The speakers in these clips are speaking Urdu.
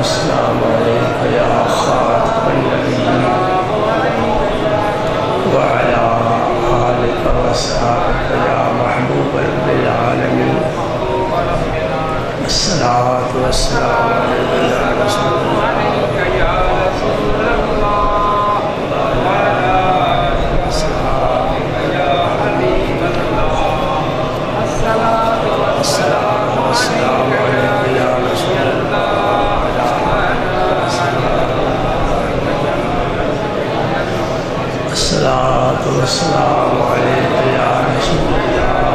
والسلام عليك يا خاتم النبيين وعلى آلك وأصحابك يا محبوب رب العالمين. الصلاة والسلام عليك يا رسول الله. الصلاة والسلام عليك يا رسول الله.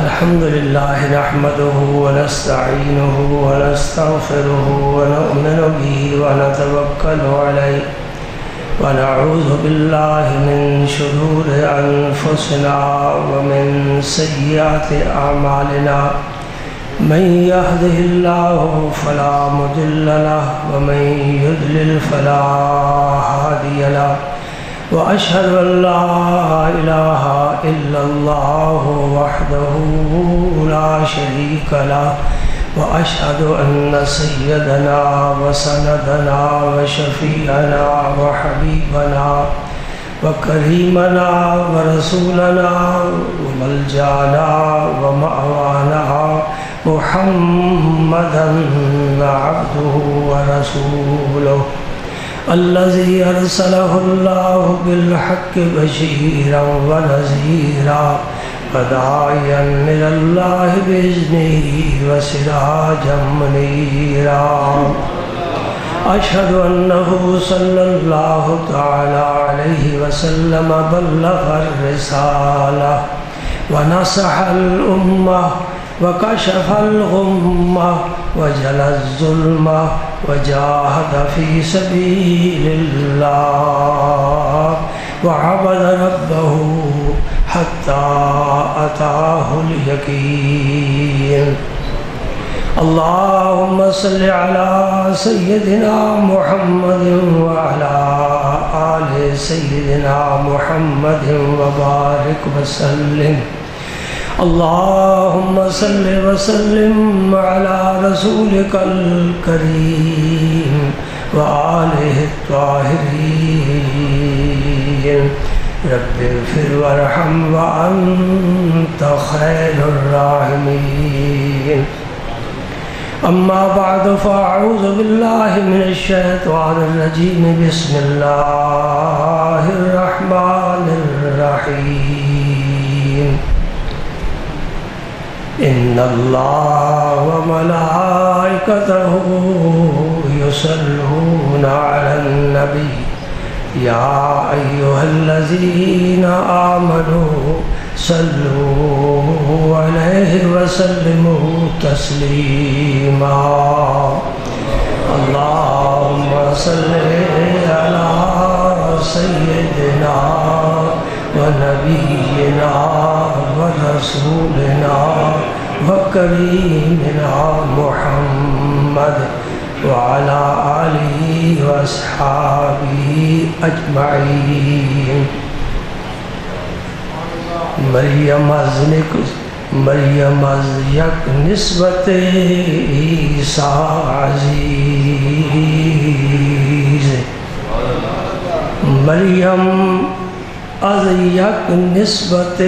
الحمد لله نحمده ونستعينه ونستغفره ونؤمن به ونتوكل عليه ونعوذ بالله من شرور أنفسنا ومن سيئات أعمالنا. من يهده الله فلا مضل له ومن يضلل فلا هادي له. وأشهد أن لا إله إلا الله وحده لا شريك له. وأشهد أن سيدنا وسندنا وشفيعنا وحبيبنا وكريمنا ورسولنا وملجأنا ومأوانا محمدًا عبده ورسوله الذي أرسله الله بالحق بشيرا ونذيرا وداعيا إلى الله بإذنه وسراجا منيرا. أشهد أنه صلى الله تعالى عليه وسلم بلغ الرسالة ونصح الأمة وكشف الغمة وجلى الظلمة وجاهد في سبيل الله وعبد ربه حتى أتاه اليقين. اللهم صل على سيدنا محمد وعلى آل سيدنا محمد وبارك وسلم. اللهم صل وسلم على رسولك الكريم وآله الطاهرين. رب اغفر وارحم وأنت خير الراحمين. أما بعد فأعوذ بالله من الشيطان الرجيم. بسم الله الرحمن الرحيم. إن الله وملائكته يصلون على النبي يا أيها الذين آمنوا صلوا عليه وسلموا تسليما. اللهم صل على سيدنا ونبينا ورسولنا وكريمنا محمد وعلى آله وأصحابه أجمعين. مریم از یک نسبت عیسیٰ عزیز. مریم از یک نسبت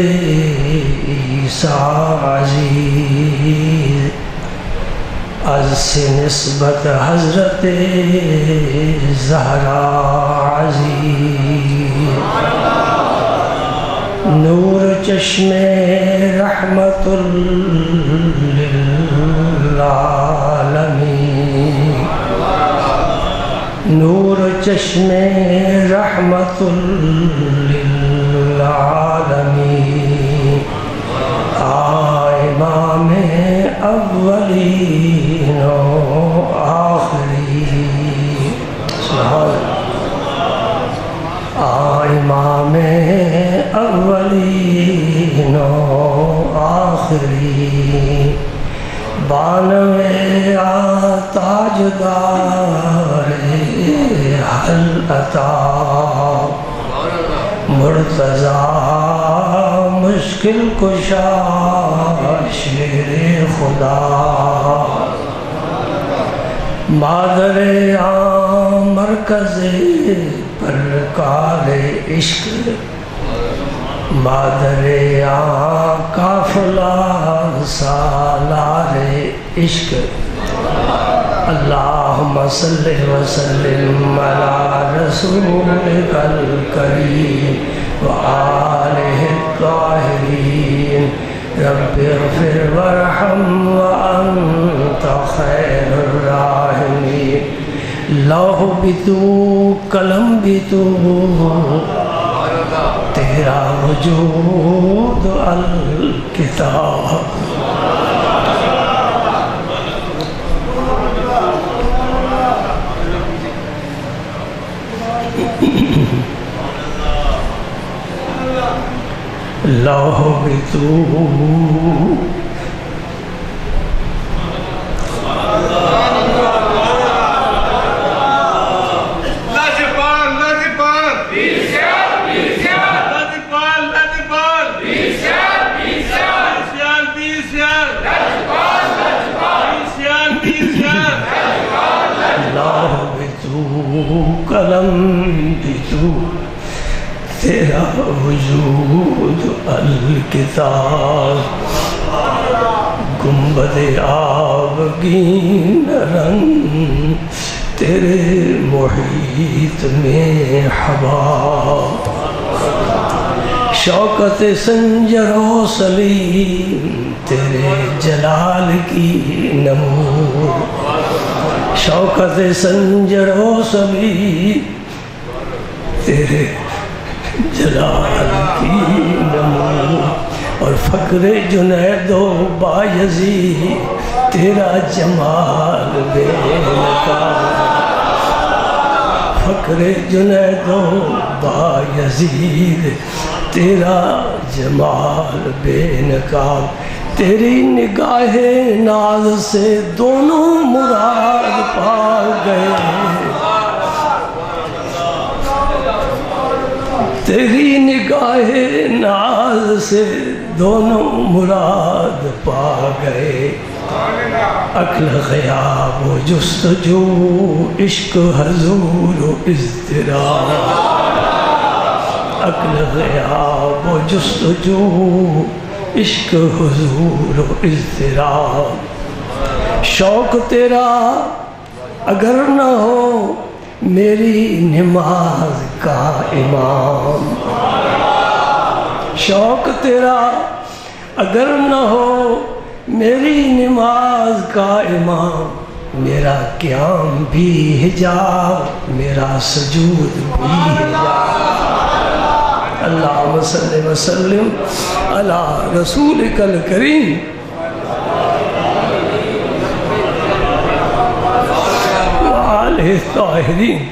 عیسیٰ عزیز. از سے نسبت حضرت زہرا عزیز. نور چشم رحمت للعالمین. نور چشم رحمت للعالمین. امام اولین و آخرین. امام اولین و آخرین. بانوے تاجدار حل عطا. مرتضی مشکل کشا شیر خدا مادر عام مرکز پرکار عشق مادر عام قافلہ سالار عشق اللہم صلی وسلم علی رسولک الکریم وآلہ الطاہرین رب اغفر وارحم وانت خیر الراحمین لوح بھی تو قلم بھی تو تیرا وجود الکتاب لوح بھی تو قلم بھی تو تیرا وجود الکتاب گنبد آبگین رنگ تیرے محیط میں ہوا شوکت سنجر و سلیم تیرے جلال کی نمور شوکت سنجر و سلیم تیرے جلال کی نمور اور فقر جنید و بایزید تیرا جمال بے نقاب فقر جنید و بایزید تیرا جمال بے نقاب تیری نگاہ ناز سے دونوں مراد پا گئے تیری نگاہ ناز سے دونوں مراد پا گئے عقل غیاب و جستجو عشق حضور و اضطراب عقل غیاب و جستجو عشق حضور و اضطراب شوق تیرا اگر نہ ہو میری نماز کا امام شوق تیرا اگر نہ ہو میری نماز کا امام میرا قیام بھی حجاب میرا سجود بھی حجاب اللہم صلی وسلم علی رسولک الکریم وآلہ الطاہرین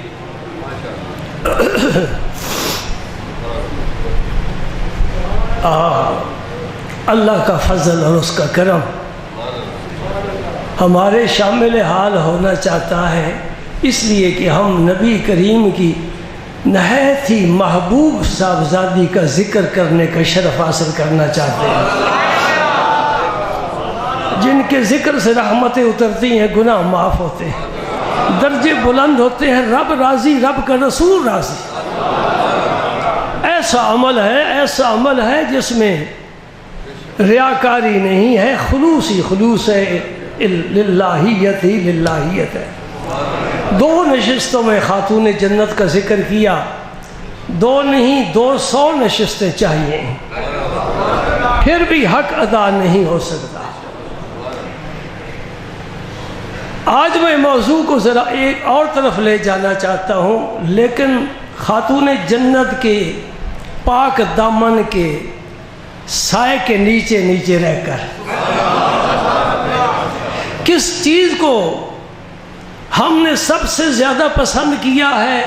اللہ کا فضل اور اس کا کرم ہمارے شامل حال ہونا چاہتا ہے اس لیے کہ ہم نبی کریم کی نہایت ہی محبوب صاحبزادی کا ذکر کرنے کا شرف حاصل کرنا چاہتے ہیں جن کے ذکر سے رحمتیں اترتی ہیں گناہ معاف ہوتے ہیں درجے بلند ہوتے ہیں رب راضی رب کا رسول راضی ایسا عمل ہے جس میں ریاکاری نہیں ہے خلوص ہے للہیت ہے دو نشستوں میں خاتون جنت کا ذکر کیا دو نہیں 200 نشستیں چاہیے پھر بھی حق ادا نہیں ہو سکتا آج میں موضوع کو ذرا ایک اور طرف لے جانا چاہتا ہوں لیکن خاتون جنت کے پاک دامن کے سائے کے نیچے رہ کر کس چیز کو ہم نے سب سے زیادہ پسند کیا ہے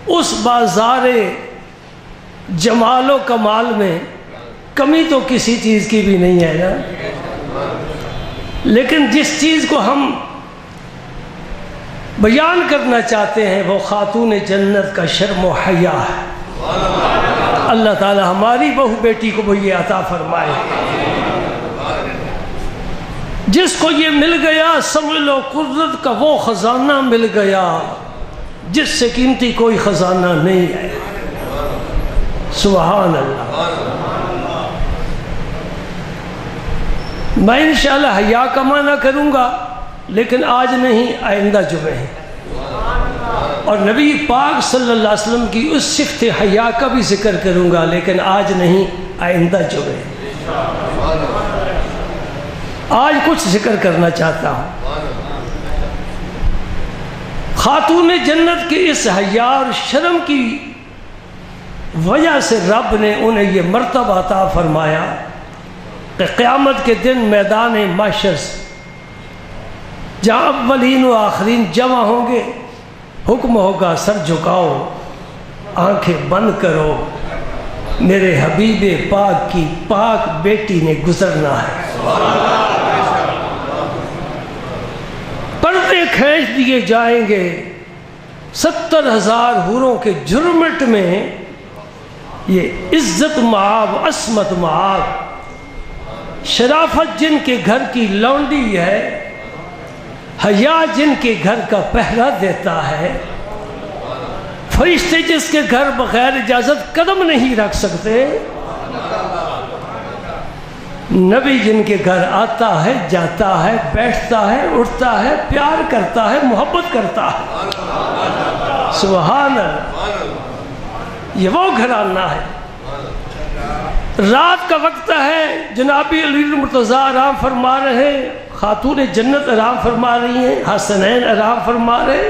اس بازار جمال و کمال میں کمی تو کسی چیز کی بھی نہیں ہے نا لیکن جس چیز کو ہم بیان کرنا چاہتے ہیں وہ خاتون جنت کا شرم و حیا ہے اللہ تعالی ہماری بہو بیٹی کو وہ یہ عطا فرمائے جس کو یہ مل گیا سمجھ لو قدرت کا وہ خزانہ مل گیا جس سے قیمتی کوئی خزانہ نہیں ہے. سبحان اللہ. میں انشاءاللہ حیا کا معنی کروں گا لیکن آج نہیں، آئندہ جمعے ہیں، اور نبی پاک صلی اللہ علیہ وسلم کی اس صفت حیا کا بھی ذکر کروں گا لیکن آج نہیں، آئندہ جمعے. آج کچھ ذکر کرنا چاہتا ہوں. خاتون جنت کے اس حیا اور شرم کی وجہ سے رب نے انہیں یہ مرتبہ عطا فرمایا کہ قیامت کے دن میدان محشر جہاں اولین و آخرین جمع ہوں گے، حکم ہوگا سر جھکاؤ، آنکھیں بند کرو، میرے حبیب پاک کی پاک بیٹی نے گزرنا ہے. پردے کھینچ دیے جائیں گے، 70,000 حوروں کے جھرمٹ میں یہ عزت معاب، عصمت معاب، شرافت جن کے گھر کی لونڈی ہے، حیا جن کے گھر کا پہرا دیتا ہے، فرشتے جس کے گھر بغیر اجازت قدم نہیں رکھ سکتے، نبی جن کے گھر آتا ہے، جاتا ہے، بیٹھتا ہے، اٹھتا ہے، پیار کرتا ہے، محبت کرتا ہے. سبحان اللہ. یہ وہ گھرانہ ہے. رات کا وقت ہے، جناب علی المرتضیٰ آرام فرما رہے ہیں، خاتون جنت آرام فرما رہی ہیں، حسنین آرام فرما رہے،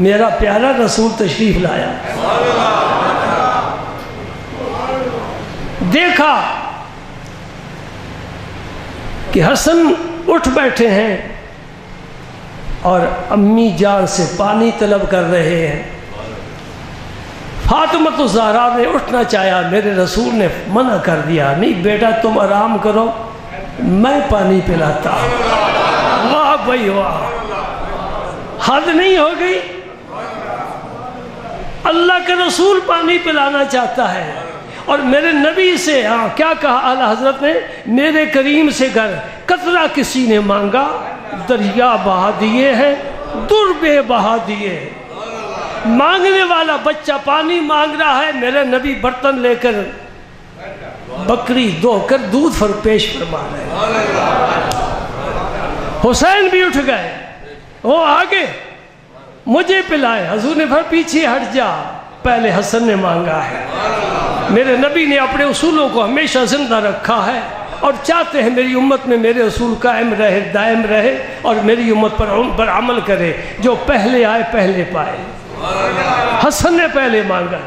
میرا پیارا رسول تشریف لایا. دیکھا کہ حسن اٹھ بیٹھے ہیں اور امی جان سے پانی طلب کر رہے ہیں. فاطمہ الزہرا نے اٹھنا چاہا، میرے رسول نے منع کر دیا، نہیں بیٹا تم آرام کرو، میں پانی پلاتا ہوں. واہ بھائی واہ، حد نہیں ہو گئی؟ اللہ کے رسول پانی پلانا چاہتا ہے، اور میرے نبی سے کیا کہا اعلیٰ حضرت نے؟ میرے کریم سے گر قطرہ کسی نے مانگا، دریا بہا دیے ہیں، در بے بہا دیے. مانگنے والا بچہ پانی مانگ رہا ہے، میرے نبی برتن لے کر بکری دو کر دودھ پیش فرما رہے. حسین بھی اٹھ گئے، وہ آگے مجھے پلائے. حضور نے پھر پیچھے ہٹ جا، پہلے حسن نے مانگا ہے. میرے نبی نے اپنے اصولوں کو ہمیشہ زندہ رکھا ہے اور چاہتے ہیں میری امت میں میرے اصول قائم رہے، دائم رہے، اور میری امت پر عمل کرے. جو پہلے آئے پہلے پائے. حسن نے پہلے مانگا.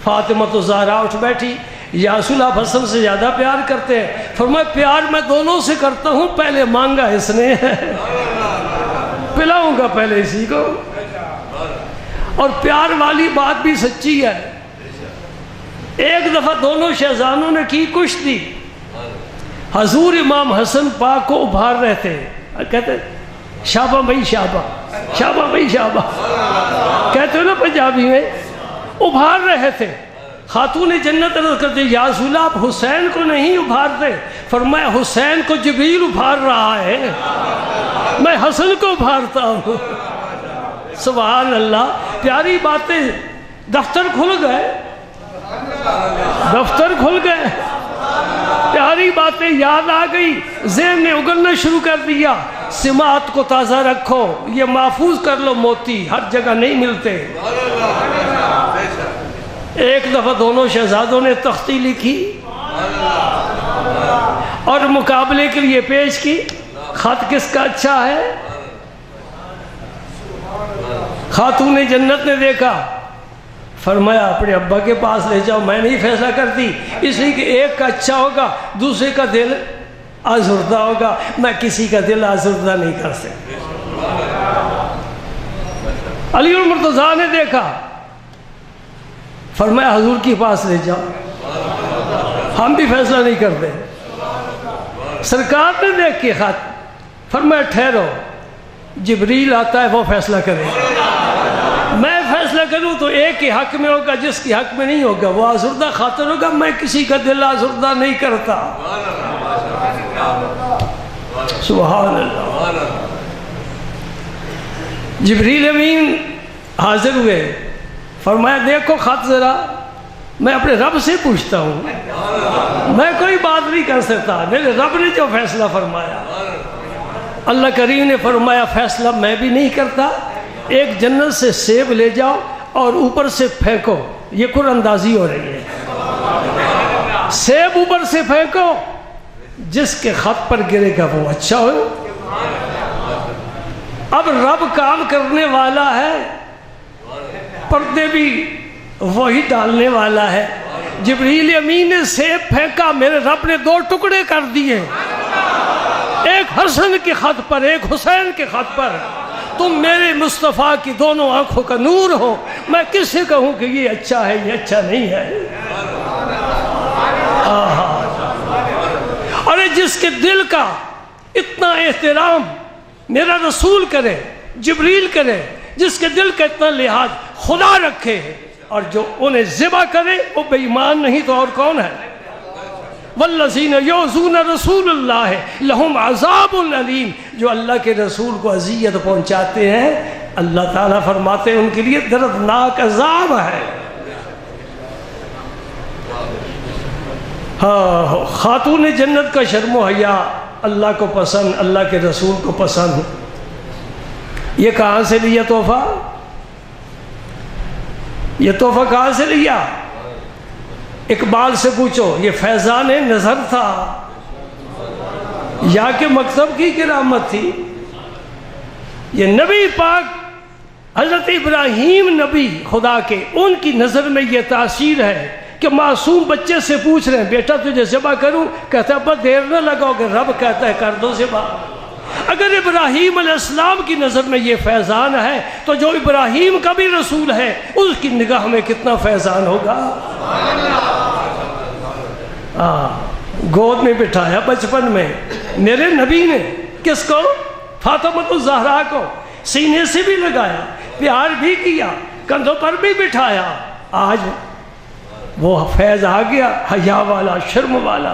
فاطمہ الزہرا اٹھ بیٹھی، یا رسول اللہ حسن سے زیادہ پیار کرتے ہیں. فرمایا پیار میں دونوں سے کرتا ہوں، پہلے مانگا اس نے، پلاؤں گا پہلے اسی کو. اور پیار والی بات بھی سچی ہے. ایک دفعہ دونوں شہزادوں نے کی کشتی. حضور امام حسن پاک کو ابھار رہے تھے، کہتے شابہ بھائی شابہ، شابہ بھائی شابہ، کہتے ہو نا پنجابی میں. ابھار رہے تھے. خاتون جنت عرض کرتے یا رسول اللہ آپ حسین کو نہیں ابھارتے. فرمایا حسین کو جبریل ابھار رہا ہے، میں حسن کو ابھارتا ہوں. سبحان اللہ. پیاری باتیں. دفتر کھل گئے، دفتر کھل گئے، پیاری باتیں یاد آ گئی، ذہن نے اگلنا شروع کر دیا. سماعت کو تازہ رکھو، یہ محفوظ کر لو، موتی ہر جگہ نہیں ملتے. ایک دفعہ دونوں شہزادوں نے تختی لکھی اور مقابلے کے لیے پیش کی، خط کس کا اچھا ہے. خاتون جنت نے دیکھا، فرمایا اپنے ابا کے پاس لے جاؤ، میں نہیں فیصلہ کرتی، اس لیے کہ ایک کا اچھا ہوگا دوسرے کا دل آزردہ ہوگا، میں کسی کا دل آزردہ نہیں کر سکتی. علی المرتضیٰ نے دیکھا، فرمایا حضور کے پاس لے جاؤ، ہم بھی فیصلہ نہیں کرتے. سرکار نے دیکھ کے خط، فرمایا ٹھہرو، جبریل آتا ہے وہ فیصلہ کرے. میں فیصلہ کروں تو ایک کے حق میں ہوگا، جس کے حق میں نہیں ہوگا وہ آزردہ خاطر ہوگا. میں کسی کا دل آزردہ نہیں کرتا. سبحان اللہ۔ جبریل امین حاضر ہوئے، فرمایا دیکھو خط ذرا، میں اپنے رب سے پوچھتا ہوں، میں کوئی بات نہیں کر سکتا، میرے رب نے جو فیصلہ فرمایا۔ اللہ کریم نے فرمایا فیصلہ میں بھی نہیں کرتا، ایک جنت سے سیب لے جاؤ اور اوپر سے پھینکو، یہ قرآن اندازی ہو رہی ہے، سیب اوپر سے پھینکو، جس کے خط پر گرے گا وہ اچھا ہو۔ اب رب کام کرنے والا ہے، پردے بھی وہی ڈالنے والا ہے۔ جبریل امین نے سیب پھینکا، میرے رب نے 2 ٹکڑے کر دیے، ایک حسن کے خط پر، ایک حسین کے خط پر۔ تم میرے مصطفیٰ کی دونوں آنکھوں کا نور ہو، میں کس سے کہوں کہ یہ اچھا ہے یہ اچھا نہیں ہے؟ ارے جس کے دل کا اتنا احترام میرا رسول کرے، جبریل کرے، جس کے دل کا اتنا لحاظ خدا رکھے، اور جو انہیں ذبح کرے وہ بے ایمان نہیں تو اور کون ہے؟ والذین یؤذون رسول اللہ لہم عذاب علیم، جو اللہ کے رسول کو اذیت پہنچاتے ہیں، اللہ تعالیٰ فرماتے ہیں ان کے لیے دردناک عذاب ہے۔ ہاں، خاتون جنت کا شرم و حیا اللہ کو پسند، اللہ کے رسول کو پسند۔ یہ کہاں سے لیا تحفہ؟ یہ تحفہ کہاں سے لیا؟ اقبال سے پوچھو، یہ فیضان نظر تھا یا کہ مکتب کی کرامت تھی؟ یہ نبی پاک حضرت ابراہیم نبی خدا کے، ان کی نظر میں یہ تاثیر ہے کہ معصوم بچے سے پوچھ رہے ہیں بیٹا تجھے ذبح کروں؟ کہتا ہے بس دیر نہ لگاؤ گے، رب کہتا ہے کر دو ذبح۔ اگر ابراہیم علیہ السلام کی نظر میں یہ فیضان ہے تو جو ابراہیم کا بھی رسول ہے اس کی نگاہ میں کتنا فیضان ہوگا۔ گود میں بٹھایا بچپن میں میرے نبی نے، کس کو؟ فاطمہ الزہرا کو، سینے سے بھی لگایا، پیار بھی کیا، کندھوں پر بھی بٹھایا۔ آج وہ فیض آ گیا، حیا والا، شرم والا،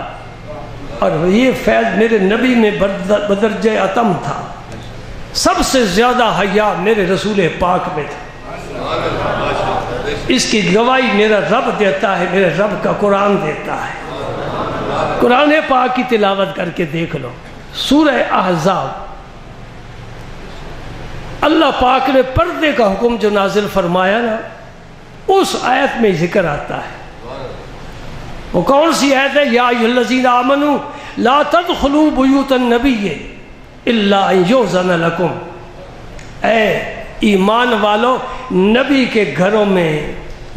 اور یہ فیض میرے نبی میں بدرجہ اتم تھا۔ سب سے زیادہ حیا میرے رسول پاک میں تھا۔ اس کی گواہی میرا رب دیتا ہے، میرے رب کا قرآن دیتا ہے۔ قرآن پاک کی تلاوت کر کے دیکھ لو، سورہ احزاب، اللہ پاک نے پردے کا حکم جو نازل فرمایا نا، اس آیت میں ذکر آتا ہے۔ وہ کون سی آیت ہے؟ یا ایھا الذین آمنوا لا تدخلوا بیوت النبی الا ان یؤذن لکم، اے ایمان والو نبی کے گھروں میں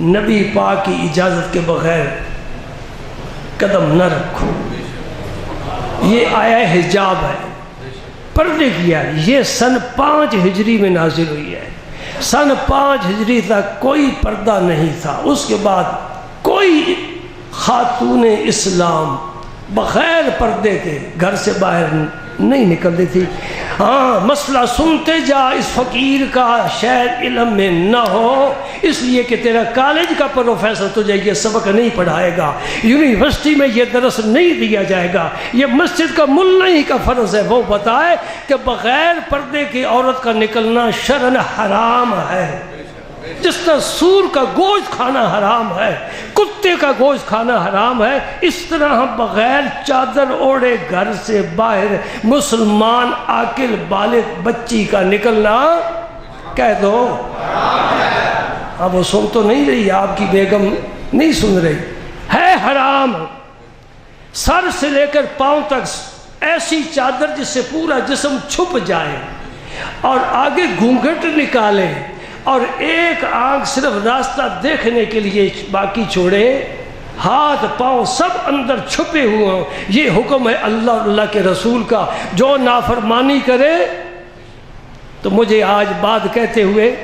نبی پاک کی اجازت کے بغیر قدم نہ رکھو۔ یہ آیا حجاب ہے، پردے کیا۔ یہ سن 5 ہجری میں نازل ہوئی ہے۔ سن 5 ہجری تک کوئی پردہ نہیں تھا، اس کے بعد کوئی خاتون اسلام بغیر پردے کے گھر سے باہر نہیں نکلتی تھی۔ ہاں، مسئلہ سنتے جا اس فقیر کا شاید علم میں نہ ہو، اس لیے کہ تیرا کالج کا پروفیسر تجھے یہ سبق نہیں پڑھائے گا، یونیورسٹی میں یہ درس نہیں دیا جائے گا، یہ مسجد کا ملا ہی کا فرض ہے وہ بتائے کہ بغیر پردے کی عورت کا نکلنا شرعاً حرام ہے۔ جس طرح سور کا گوشت کھانا حرام ہے، کتے کا گوشت کھانا حرام ہے، اس طرح ہم بغیر چادر اوڑھے گھر سے باہر مسلمان عاقل بالغ بچی کا نکلنا کہہ دو اب وہ سن تو نہیں رہی، آپ کی بیگم نہیں سن رہی، ہے حرام۔ سر سے لے کر پاؤں تک ایسی چادر جس سے پورا جسم چھپ جائے اور آگے گھونگھٹ نکالے اور ایک آنکھ صرف راستہ دیکھنے کے لیے باقی چھوڑے، ہاتھ پاؤں سب اندر چھپے ہوئے ہوں، یہ حکم ہے اللہ اور اللہ کے رسول کا۔ جو نافرمانی کرے تو مجھے آج بات کہتے ہوئے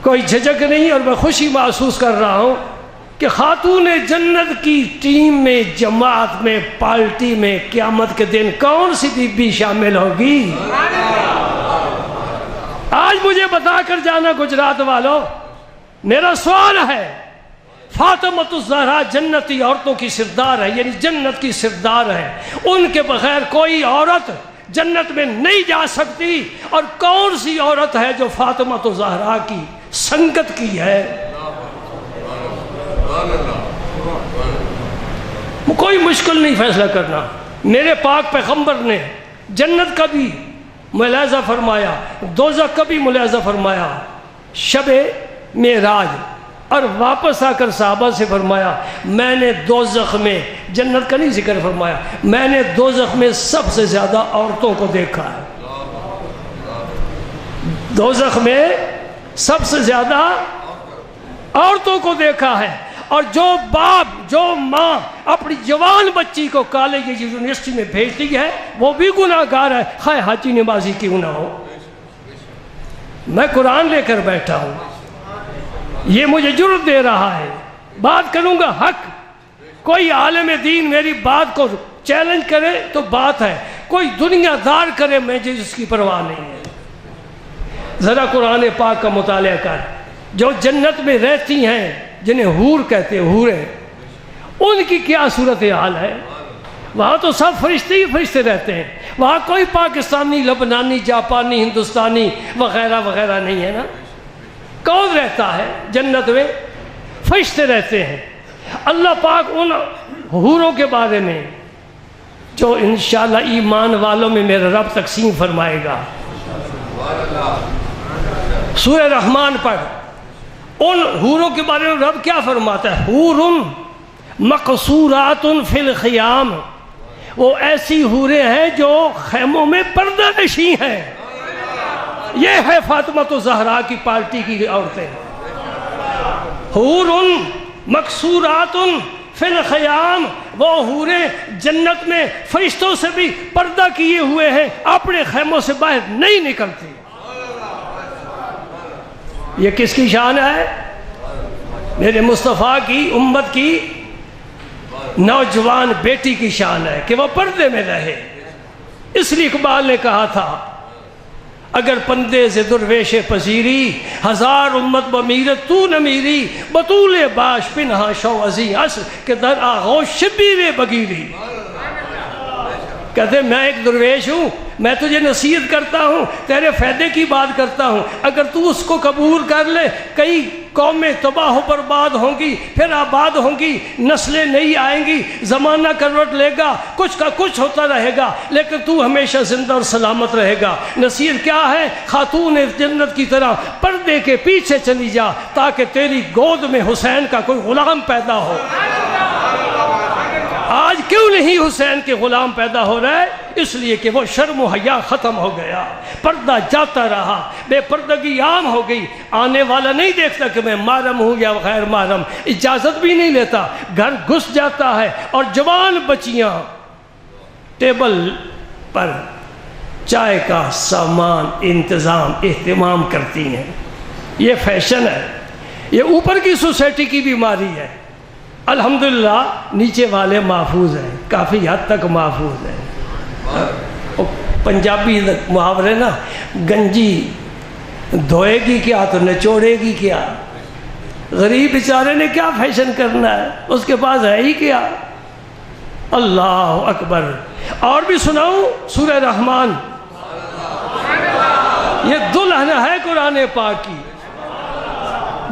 کوئی جھجک نہیں، اور میں خوشی محسوس کر رہا ہوں کہ خاتون جنت کی ٹیم میں، جماعت میں، پارٹی میں قیامت کے دن کون سی بی بی شامل ہوگی؟ آج مجھے بتا کر جانا گجرات والوں، میرا سوال ہے فاطمۃ الزہرا جنتی عورتوں کی سردار ہے، یعنی جنت کی سردار ہے، ان کے بغیر کوئی عورت جنت میں نہیں جا سکتی۔ اور کون سی عورت ہے جو فاطمۃ الزہرا کی سنگت کی ہے؟ کوئی مشکل نہیں فیصلہ کرنا۔ میرے پاک پیغمبر نے جنت کا بھی ملاحظہ فرمایا، دوزخ کا بھی ملاحظہ فرمایا شب معراج، اور واپس آ کر صحابہ سے فرمایا میں نے دوزخ میں، جنت کا نہیں ذکر فرمایا، میں نے دوزخ میں سب سے زیادہ عورتوں کو دیکھا ہے۔ دوزخ میں سب سے زیادہ عورتوں کو دیکھا ہے۔ اور جو باپ، جو ماں اپنی جوان بچی کو کالج کی یونیورسٹی میں بھیجتی ہے وہ بھی گناہ گار ہے، خواہ حاجی نمازی کیوں نہ ہو۔ میں قرآن لے کر بیٹھا ہوں، یہ مجھے جرأت دے رہا ہے، بات کروں گا حق۔ کوئی عالم دین میری بات کو چیلنج کرے تو بات ہے، کوئی دنیا دار کرے مجھے اس کی پرواہ نہیں ہے۔ ذرا قرآن پاک کا مطالعہ کر، جو جنت میں رہتی ہیں جنہیں حور کہتے ہیں، حوریں، ان کی کیا صورتحال ہے؟ وہاں تو سب فرشتے ہی فرشتے رہتے ہیں، وہاں کوئی پاکستانی، لبنانی، جاپانی، ہندوستانی وغیرہ وغیرہ نہیں ہے نا۔ کون رہتا ہے جنت میں؟ فرشتے رہتے ہیں۔ اللہ پاک ان حوروں کے بارے میں جو انشاءاللہ ایمان والوں میں میرا رب تقسیم فرمائے گا، سورہ رحمان پڑھ، ان حوروں کے بارے میں رب کیا فرماتا ہے؟ حور مقصورات فی الخیام، وہ ایسی حوریں ہیں جو خیموں میں پردہ نشیں ہیں۔ یہ ہے فاطمۃ الزہرا کی پارٹی کی عورتیں۔ حور مقصورات فی الخیام، وہ حوریں جنت میں فرشتوں سے بھی پردہ کیے ہوئے ہیں، اپنے خیموں سے باہر نہیں نکلتی۔ یہ کس کی شان ہے؟ میرے مصطفیٰ کی امت کی نوجوان بیٹی کی شان ہے کہ وہ پردے میں رہے۔ اس لیے اقبال نے کہا تھا اگر پندے سے درویش پذیری، ہزار امت بمیرت تو نہ میری، بطول باش پنہا شو ازی عصر کہ در آغوش شبیر بگیری۔ کہتے میں ایک درویش ہوں، میں تجھے نصیحت کرتا ہوں، تیرے فائدے کی بات کرتا ہوں، اگر تو اس کو قبول کر لے کئی قومیں تباہ و برباد ہوں گی، پھر آباد ہوں گی، نسلیں نہیں آئیں گی، زمانہ کروٹ لے گا، کچھ کا کچھ ہوتا رہے گا، لیکن تو ہمیشہ زندہ اور سلامت رہے گا۔ نصیحت کیا ہے؟ خاتون جنت کی طرح پردے کے پیچھے چلی جا تاکہ تیری گود میں حسین کا کوئی غلام پیدا ہو۔ آج کیوں نہیں حسین کے غلام پیدا ہو رہے؟ اس لیے کہ وہ شرم و حیا ختم ہو گیا، پردہ جاتا رہا، بے پردگی عام ہو گئی۔ آنے والا نہیں دیکھتا کہ میں محرم ہوں یا غیر محرم، اجازت بھی نہیں لیتا، گھر گھس جاتا ہے، اور جوان بچیاں ٹیبل پر چائے کا سامان انتظام اہتمام کرتی ہیں۔ یہ فیشن ہے، یہ اوپر کی سوسائٹی کی بیماری ہے۔ الحمدللہ نیچے والے محفوظ ہیں، کافی حد تک محفوظ ہیں۔ پنجابی محاورے نا، گنجی دھوئے گی کیا تو نچوڑے گی کیا۔ غریب بیچارے نے کیا فیشن کرنا ہے، اس کے پاس ہے ہی کیا۔ اللہ اکبر۔ اور بھی سناؤں سورہ رحمان، یہ دلہن ہے قرآن پاک کی،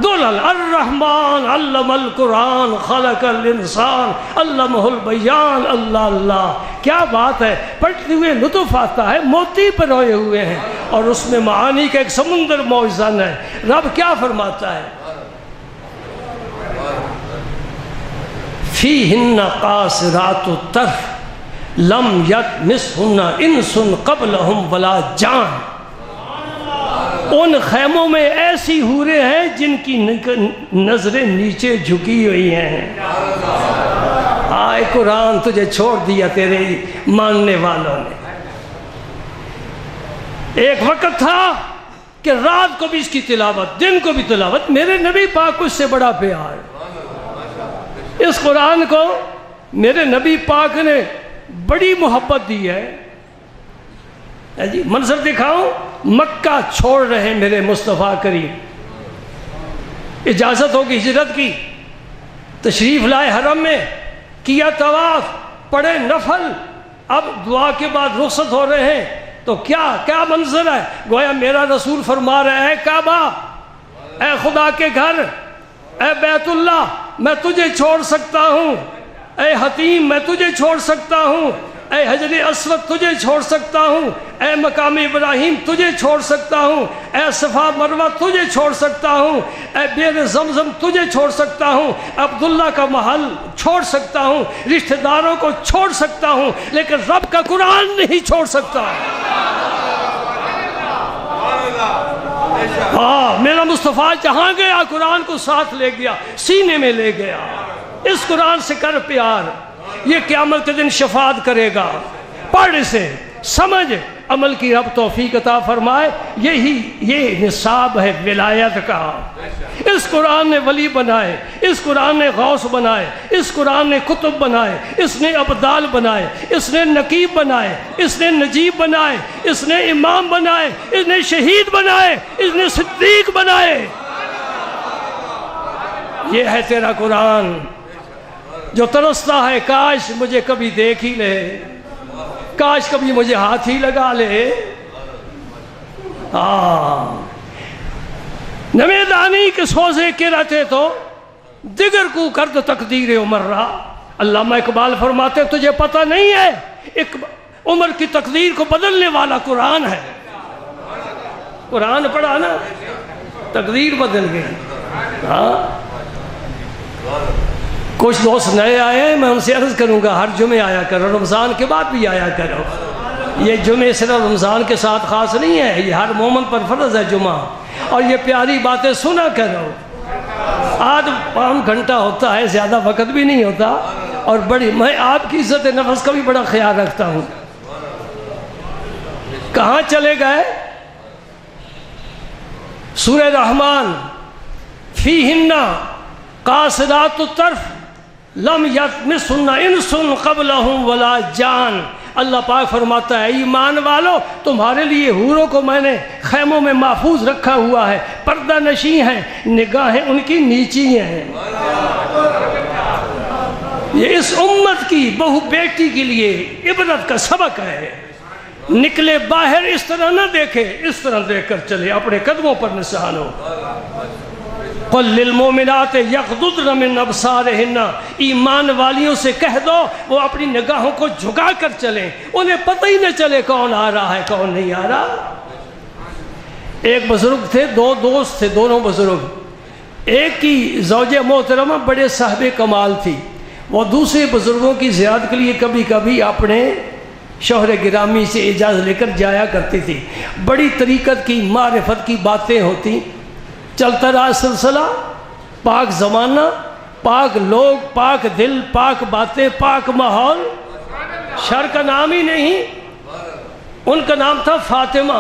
دلہن۔ الرحمن علم القرآن خلق الانسان علمہ البیان۔ اللہ اللہ، کیا بات ہے، پڑھتے ہوئے لطف آتا ہے، موتی پروئے ہوئے ہیں، اور اس میں معانی کا ایک سمندر موزن ہے۔ رب کیا فرماتا ہے؟ فیہن قاصرات الطرف لم یطمثہن انس قبلہم ولا جان۔ ان خیموں میں ایسی حوریں ہیں جن کی نظریں نیچے جھکی ہوئی ہیں۔ آئے قرآن تجھے چھوڑ دیا تیرے ماننے والوں نے۔ ایک وقت تھا کہ رات کو بھی اس کی تلاوت، دن کو بھی تلاوت۔ میرے نبی پاک کو اس سے بڑا پیار، اس قرآن کو میرے نبی پاک نے بڑی محبت دی ہے۔ جی منظر دکھاؤں، مکہ چھوڑ رہے میرے مصطفیٰ کریم، اجازت ہوگی ہجرت کی، تشریف لائے حرم میں، کیا طواف، پڑھے نفل، اب دعا کے بعد رخصت ہو رہے ہیں تو کیا منظر ہے؟ گویا میرا رسول فرما رہا ہے کعبہ، اے خدا کے گھر، اے بیت اللہ میں تجھے چھوڑ سکتا ہوں، اے حتیم میں تجھے چھوڑ سکتا ہوں، اے حجر اسود تجھے چھوڑ سکتا ہوں، اے مقام ابراہیم تجھے چھوڑ سکتا ہوں، اے صفا مروہ تجھے چھوڑ سکتا ہوں، اے بئر زمزم تجھے چھوڑ سکتا ہوں، عبداللہ کا محل چھوڑ سکتا ہوں، رشتہ داروں کو چھوڑ سکتا ہوں، لیکن رب کا قرآن نہیں چھوڑ سکتا۔ میرا مصطفیٰ جہاں گیا قرآن کو ساتھ لے گیا، سینے میں لے گیا۔ اس قرآن سے کر پیار، یہ قیامت کے دن شفاعت کرے گا۔ پڑھ اسے، سمجھ، عمل کی رب توفیق عطا فرمائے۔ یہ نصاب ہے ولایت کا۔ اس قرآن نے ولی بنائے، اس قرآن نے غوث بنائے، اس قرآن نے کتب بنائے، اس نے ابدال بنائے، اس نے نقیب بنائے، اس نے نجیب بنائے، اس نے امام بنائے، اس نے شہید بنائے، اس نے صدیق بنائے۔ یہ ہے تیرا قرآن جو ترستا ہے کاش مجھے کبھی دیکھ ہی لے، کاش کبھی مجھے ہاتھ ہی لگا لے۔ نمیدانی کے سوزے کے رہتے تو دیگر کو کرد تقدیر عمر رہا۔ علامہ اقبال فرماتے تجھے پتہ نہیں ہے عمر کی تقدیر کو بدلنے والا قرآن ہے۔ قرآن پڑھا نا، تقدیر بدل گئی۔ کچھ دوست نئے آئے ہیں، میں ان سے عرض کروں گا ہر جمعے آیا کرو، رمضان کے بعد بھی آیا کرو۔ یہ جمعے صرف رمضان کے ساتھ خاص نہیں ہے، یہ ہر مومن پر فرض ہے جمعہ، اور یہ پیاری باتیں سنا کرو۔ آدھ پان گھنٹہ ہوتا ہے، زیادہ وقت بھی نہیں ہوتا، اور میں آپ کی عزت نفس کا بھی بڑا خیال رکھتا ہوں۔ کہاں چلے گئے؟ سورہ رحمان، فیہن قاصرات الطرف لم یطمثہن انس قبلہم ولا جان۔ اللہ پاک فرماتا ہے ایمان والو تمہارے لیے حوروں کو میں نے خیموں میں محفوظ رکھا ہوا ہے، پردہ نشیں ہیں، نگاہیں ان کی نیچی ہیں۔ یہ اس امت کی بہو بیٹی کے لیے عبرت کا سبق ہے۔ نکلے باہر اس طرح نہ دیکھے، اس طرح دیکھ کر چلے، اپنے قدموں پر نشان ہو۔ قل للمؤمنات یغضضن من ابصارہن، ایمان والیوں سے کہہ دو وہ اپنی نگاہوں کو جھکا کر چلیں، انہیں پتہ ہی نہ چلے کون آ رہا ہے کون نہیں آ رہا۔ ایک بزرگ تھے، دو دوست تھے، دونوں بزرگ۔ ایک کی زوجہ محترمہ بڑے صاحب کمال تھی، وہ دوسرے بزرگوں کی زیارت کے لیے کبھی کبھی اپنے شوہر گرامی سے اجازت لے کر جایا کرتی تھی۔ بڑی طریقت کی معرفت کی باتیں ہوتی، چلتا رہا سلسلہ، پاک زمانہ، پاک لوگ، پاک دل، پاک باتیں، پاک ماحول۔ شر کا نام ہی نہیں، ان کا نام تھا فاطمہ۔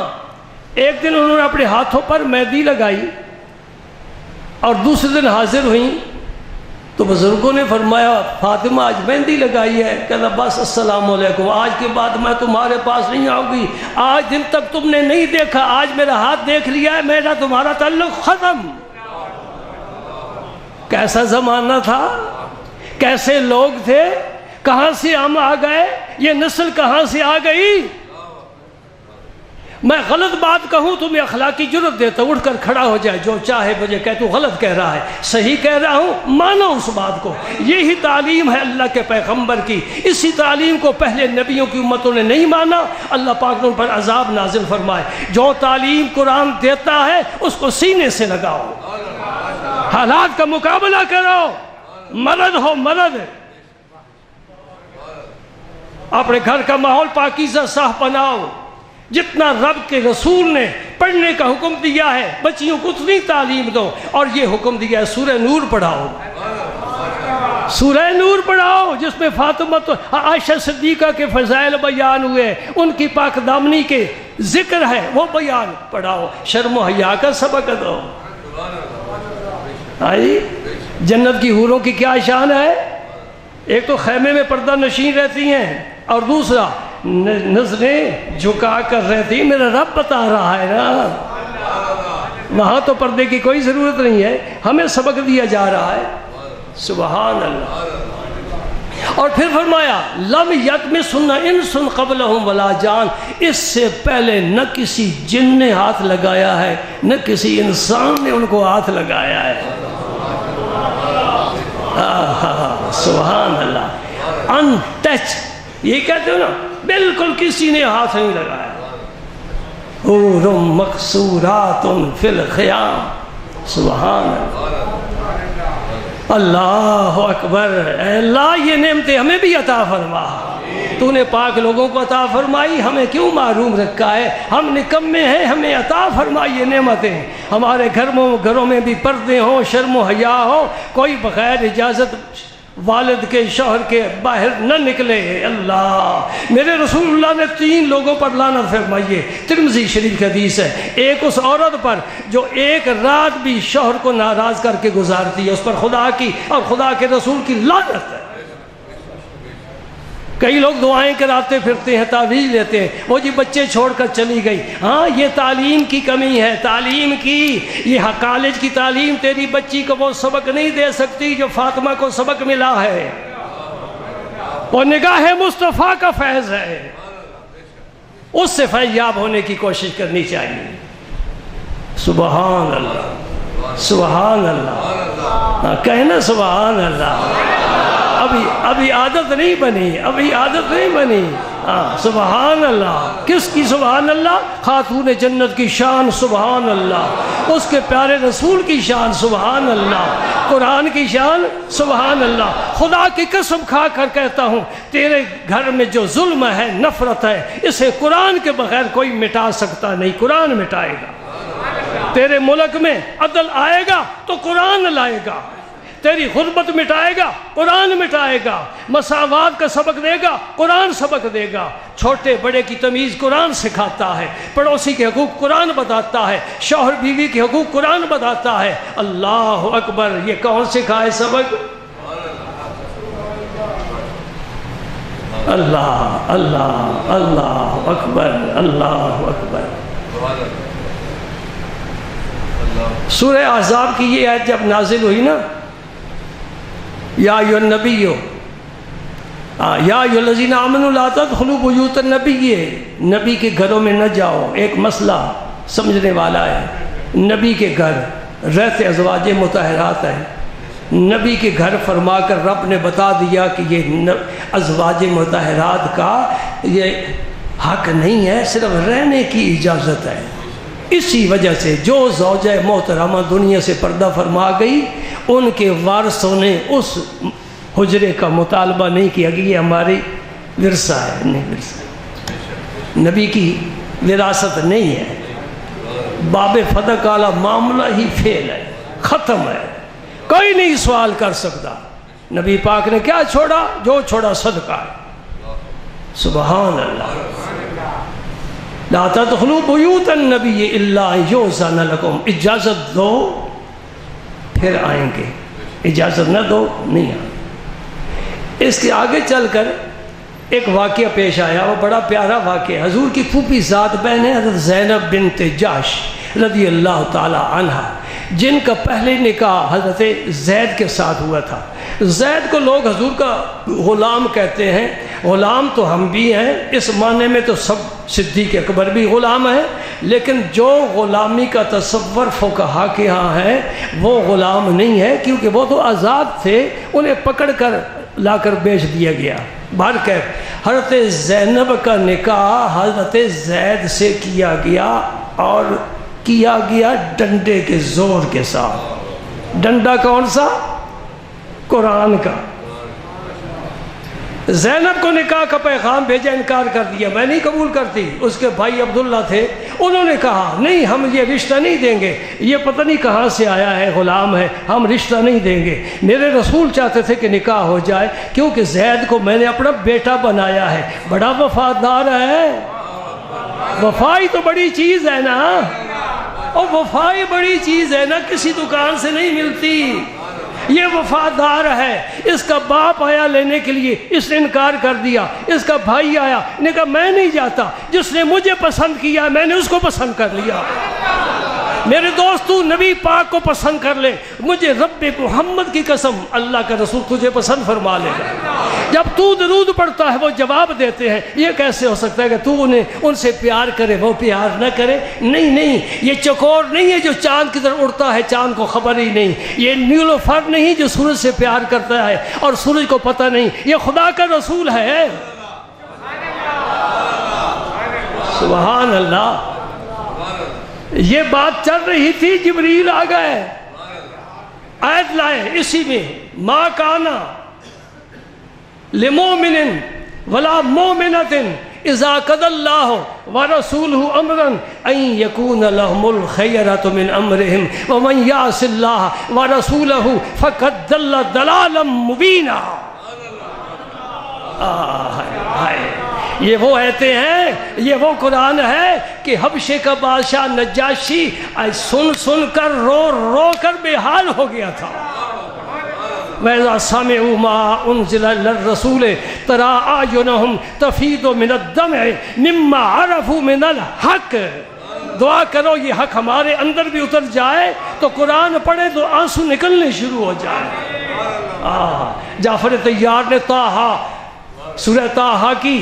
ایک دن انہوں نے اپنے ہاتھوں پر مہندی لگائی اور دوسرے دن حاضر ہوئیں تو بزرگوں نے فرمایا فاطمہ آج مہندی لگائی ہے، کہنا بس السلام علیکم، آج کے بعد میں تمہارے پاس نہیں آؤں گی، آج دن تک تم نے نہیں دیکھا، آج میرا ہاتھ دیکھ لیا ہے، میرا تمہارا تعلق ختم۔ کیسا زمانہ تھا، کیسے لوگ تھے، کہاں سے ہم آ گئے، یہ نسل کہاں سے آ گئی۔ میں غلط بات کہوں تو میں اخلاقی جرت دیتا ہوں، اٹھ کر کھڑا ہو جائے، جو چاہے مجھے کہہ تو غلط کہہ رہا ہے، صحیح کہہ رہا ہوں، مانو اس بات کو۔ یہی تعلیم ہے اللہ کے پیغمبر کی، اسی تعلیم کو پہلے نبیوں کی امتوں نے نہیں مانا، اللہ پاک نے ان پر عذاب نازل فرمائے۔ جو تعلیم قرآن دیتا ہے اس کو سینے سے لگاؤ، حالات کا مقابلہ کرو، مرد ہو مرد، اپنے گھر کا ماحول پاکیزہ صاف بناؤ۔ جتنا رب کے رسول نے پڑھنے کا حکم دیا ہے بچیوں کو اتنی تعلیم دو، اور یہ حکم دیا ہے سورہ نور پڑھاؤ، سورہ نور پڑھاؤ جس میں فاطمہ عائشہ صدیقہ کے فضائل بیان ہوئے، ان کی پاک دامنی کے ذکر ہے، وہ بیان پڑھاؤ، شرم و حیا کا سبق دو۔ جنت کی حوروں کی کیا شان ہے، ایک تو خیمے میں پردہ نشین رہتی ہیں، اور دوسرا نظریں جھکا کر رہتی۔ میرا رب بتا رہا ہے نا، وہاں تو پردے کی کوئی ضرورت نہیں ہے، ہمیں سبق دیا جا رہا ہے۔ سبحان اللہ۔ اور پھر فرمایا لم یطمثہن انس قبلہم ولا جان، اس سے پہلے نہ کسی جن نے ہاتھ لگایا ہے نہ کسی انسان نے ان کو ہاتھ لگایا ہے۔ سبحان اللہ، ان ٹچ، یہ کہتے ہو نا، بالکل کسی نے ہاتھ نہیں لگایا۔ حور مقصورات فی الخیام، سبحان اللہ، اللہ اکبر۔ اے اللہ یہ نعمتیں ہمیں بھی عطا فرما، تو نے پاک لوگوں کو عطا فرمائی، ہمیں کیوں محروم رکھا ہے؟ ہم نکمے ہیں، ہمیں عطا فرمائی یہ نعمتیں۔ ہمارے گھروں میں بھی پردے ہوں، شرم و حیا ہو، کوئی بغیر اجازت والد کے شوہر کے باہر نہ نکلے۔ اللہ، میرے رسول اللہ نے 3 لوگوں پر لعنت فرمائی ہے، ترمذی شریف کی حدیث ہے۔ ایک اس عورت پر جو ایک رات بھی شوہر کو ناراض کر کے گزارتی ہے، اس پر خدا کی اور خدا کے رسول کی لعنت ہے۔ کئی لوگ دعائیں کراتے پھرتے ہیں، تعویذ لیتے ہیں، وہ جی بچے چھوڑ کر چلی گئی۔ ہاں، یہ تعلیم کی کمی ہے، تعلیم کی، یہ کالج کی تعلیم تیری بچی کو وہ سبق نہیں دے سکتی جو فاطمہ کو سبق ملا ہے۔ وہ نگاہ مصطفیٰ کا فیض ہے، اس سے فیضیاب ہونے کی کوشش کرنی چاہیے۔ سبحان اللہ، سبحان اللہ، کہنا سبحان اللہ۔ ابھی عادت نہیں بنی، ابھی عادت نہیں بنی۔ سبحان اللہ، کس کی سبحان اللہ؟ خاتون جنت کی شان سبحان اللہ، اس کے پیارے رسول کی شان سبحان اللہ، قرآن کی شان سبحان اللہ۔ خدا کی قسم کھا کر کہتا ہوں، تیرے گھر میں جو ظلم ہے، نفرت ہے، اسے قرآن کے بغیر کوئی مٹا سکتا نہیں، قرآن مٹائے گا۔ تیرے ملک میں عدل آئے گا تو قرآن لائے گا، تیری غربت مٹائے گا قرآن مٹائے گا، مساوات کا سبق دے گا قرآن سبق دے گا، چھوٹے بڑے کی تمیز قرآن سکھاتا ہے، پڑوسی کے حقوق قرآن بتاتا ہے، شوہر بیوی کے حقوق قرآن بتاتا ہے۔ اللہ اکبر، یہ کون سکھائے سبق؟ اللہ اللہ اللہ اکبر، اللہ اکبر۔ سورہ احزاب کی یہ آیت جب نازل ہوئی نا، یا ایھا النبی یا ایھا الذین آمنوا لا تدخلوا بیوت النبی، نبی کے گھروں میں نہ جاؤ۔ ایک مسئلہ سمجھنے والا ہے، نبی کے گھر رہتے ازواج مطہرات ہیں، نبی کے گھر فرما کر رب نے بتا دیا کہ یہ ازواج مطہرات کا یہ حق نہیں ہے، صرف رہنے کی اجازت ہے۔ اسی وجہ سے جو زوجہ محترمہ دنیا سے پردہ فرما گئی، ان کے وارثوں نے اس حجرے کا مطالبہ نہیں کیا کہ یہ ہماری ورثہ ہے، نہیں ورثہ، نبی کی وراثت نہیں ہے۔ باب فتح والا معاملہ ہی فیل ہے، ختم ہے، کوئی نہیں سوال کر سکتا۔ نبی پاک نے کیا چھوڑا؟ جو چھوڑا صدقہ ہے۔ سبحان اللہ۔ لا تدخلوا بیوت النبی الا یؤذن لکم، اجازت دو پھر آئیں گے، اجازت نہ دو نہیں آئیں۔ اس کے آگے چل کر ایک واقعہ پیش آیا، وہ بڑا پیارا واقعہ۔ حضور کی پھوپھی ذات بہن ہے حضرت زینب بنت جحش رضی اللہ تعالی عنہا، جن کا پہلے نکاح حضرت زید کے ساتھ ہوا تھا۔ زید کو لوگ حضور کا غلام کہتے ہیں، غلام تو ہم بھی ہیں، اس معنی میں تو سب صدیق اکبر بھی غلام ہیں، لیکن جو غلامی کا تصور فقہا کے ہاں ہے وہ غلام نہیں ہے، کیونکہ وہ تو آزاد تھے، انہیں پکڑ کر لا کر بیچ دیا گیا۔ بہرکیف حضرت زینب کا نکاح حضرت زید سے کیا گیا، اور کیا گیا ڈنڈے کے زور کے ساتھ۔ ڈنڈا کون سا؟ قرآن کا۔ زینب کو نکاح کا پیغام بھیجا، انکار کر دیا، میں نہیں قبول کرتی۔ اس کے بھائی عبداللہ تھے، انہوں نے کہا نہیں، ہم یہ رشتہ نہیں دیں گے، یہ پتہ نہیں کہاں سے آیا ہے، غلام ہے، ہم رشتہ نہیں دیں گے۔ میرے رسول چاہتے تھے کہ نکاح ہو جائے، کیونکہ زید کو میں نے اپنا بیٹا بنایا ہے، بڑا وفادار ہے۔ وفائی تو بڑی چیز ہے نا، اور وفائی بڑی چیز ہے نا، کسی دکان سے نہیں ملتی۔ یہ وفادار ہے۔ اس کا باپ آیا لینے کے لیے، اس نے انکار کر دیا۔ اس کا بھائی آیا، نے کہا میں نہیں جاتا، جس نے مجھے پسند کیا میں نے اس کو پسند کر لیا۔ میرے دوست تو نبی پاک کو پسند کر لے، مجھے رب محمد کی قسم اللہ کا رسول تجھے پسند فرما لے گا۔ جب تو درود پڑھتا ہے وہ جواب دیتے ہیں، یہ کیسے ہو سکتا ہے کہ تو ان سے پیار کرے وہ پیار نہ کرے؟ نہیں نہیں، یہ چکور نہیں ہے جو چاند کی طرف اڑتا ہے چاند کو خبر ہی نہیں، یہ نیلوفر نہیں جو سورج سے پیار کرتا ہے اور سورج کو پتہ نہیں، یہ خدا کا رسول ہے۔ سبحان اللہ۔ یہ بات چل رہی تھی، جبریل آ گئے، آیت لائے اسی میں، ما کانا لمومن ولا مومنۃ اذا قضى الله ورسوله امرا ان يكون لهم الخيرة من امرهم ومن يعص الله ورسوله فقد ضل ضلالا مبینا۔ یہ وہ آیتیں ہیں، یہ وہ قرآن ہے کہ حبشے کا بادشاہ نجاشی سن سن کر رو رو کر بے حال ہو گیا تھا۔ وَإِذَا سَمِعُوا مَا أُنزِلَ إِلَى الرَّسُولِ تَرَىٰ أَعْيُنَهُمْ تَفِيضُ مِنَ الدَّمْعِ مِمَّا عَرَفُوا مِنَ الْحَقِّ۔ دعا کرو یہ حق ہمارے اندر بھی اتر جائے تو قرآن پڑھے تو آنسو نکلنے شروع ہو جائے۔ جعفر طیار نے طٰہٰ، سورہ طٰہٰ کی،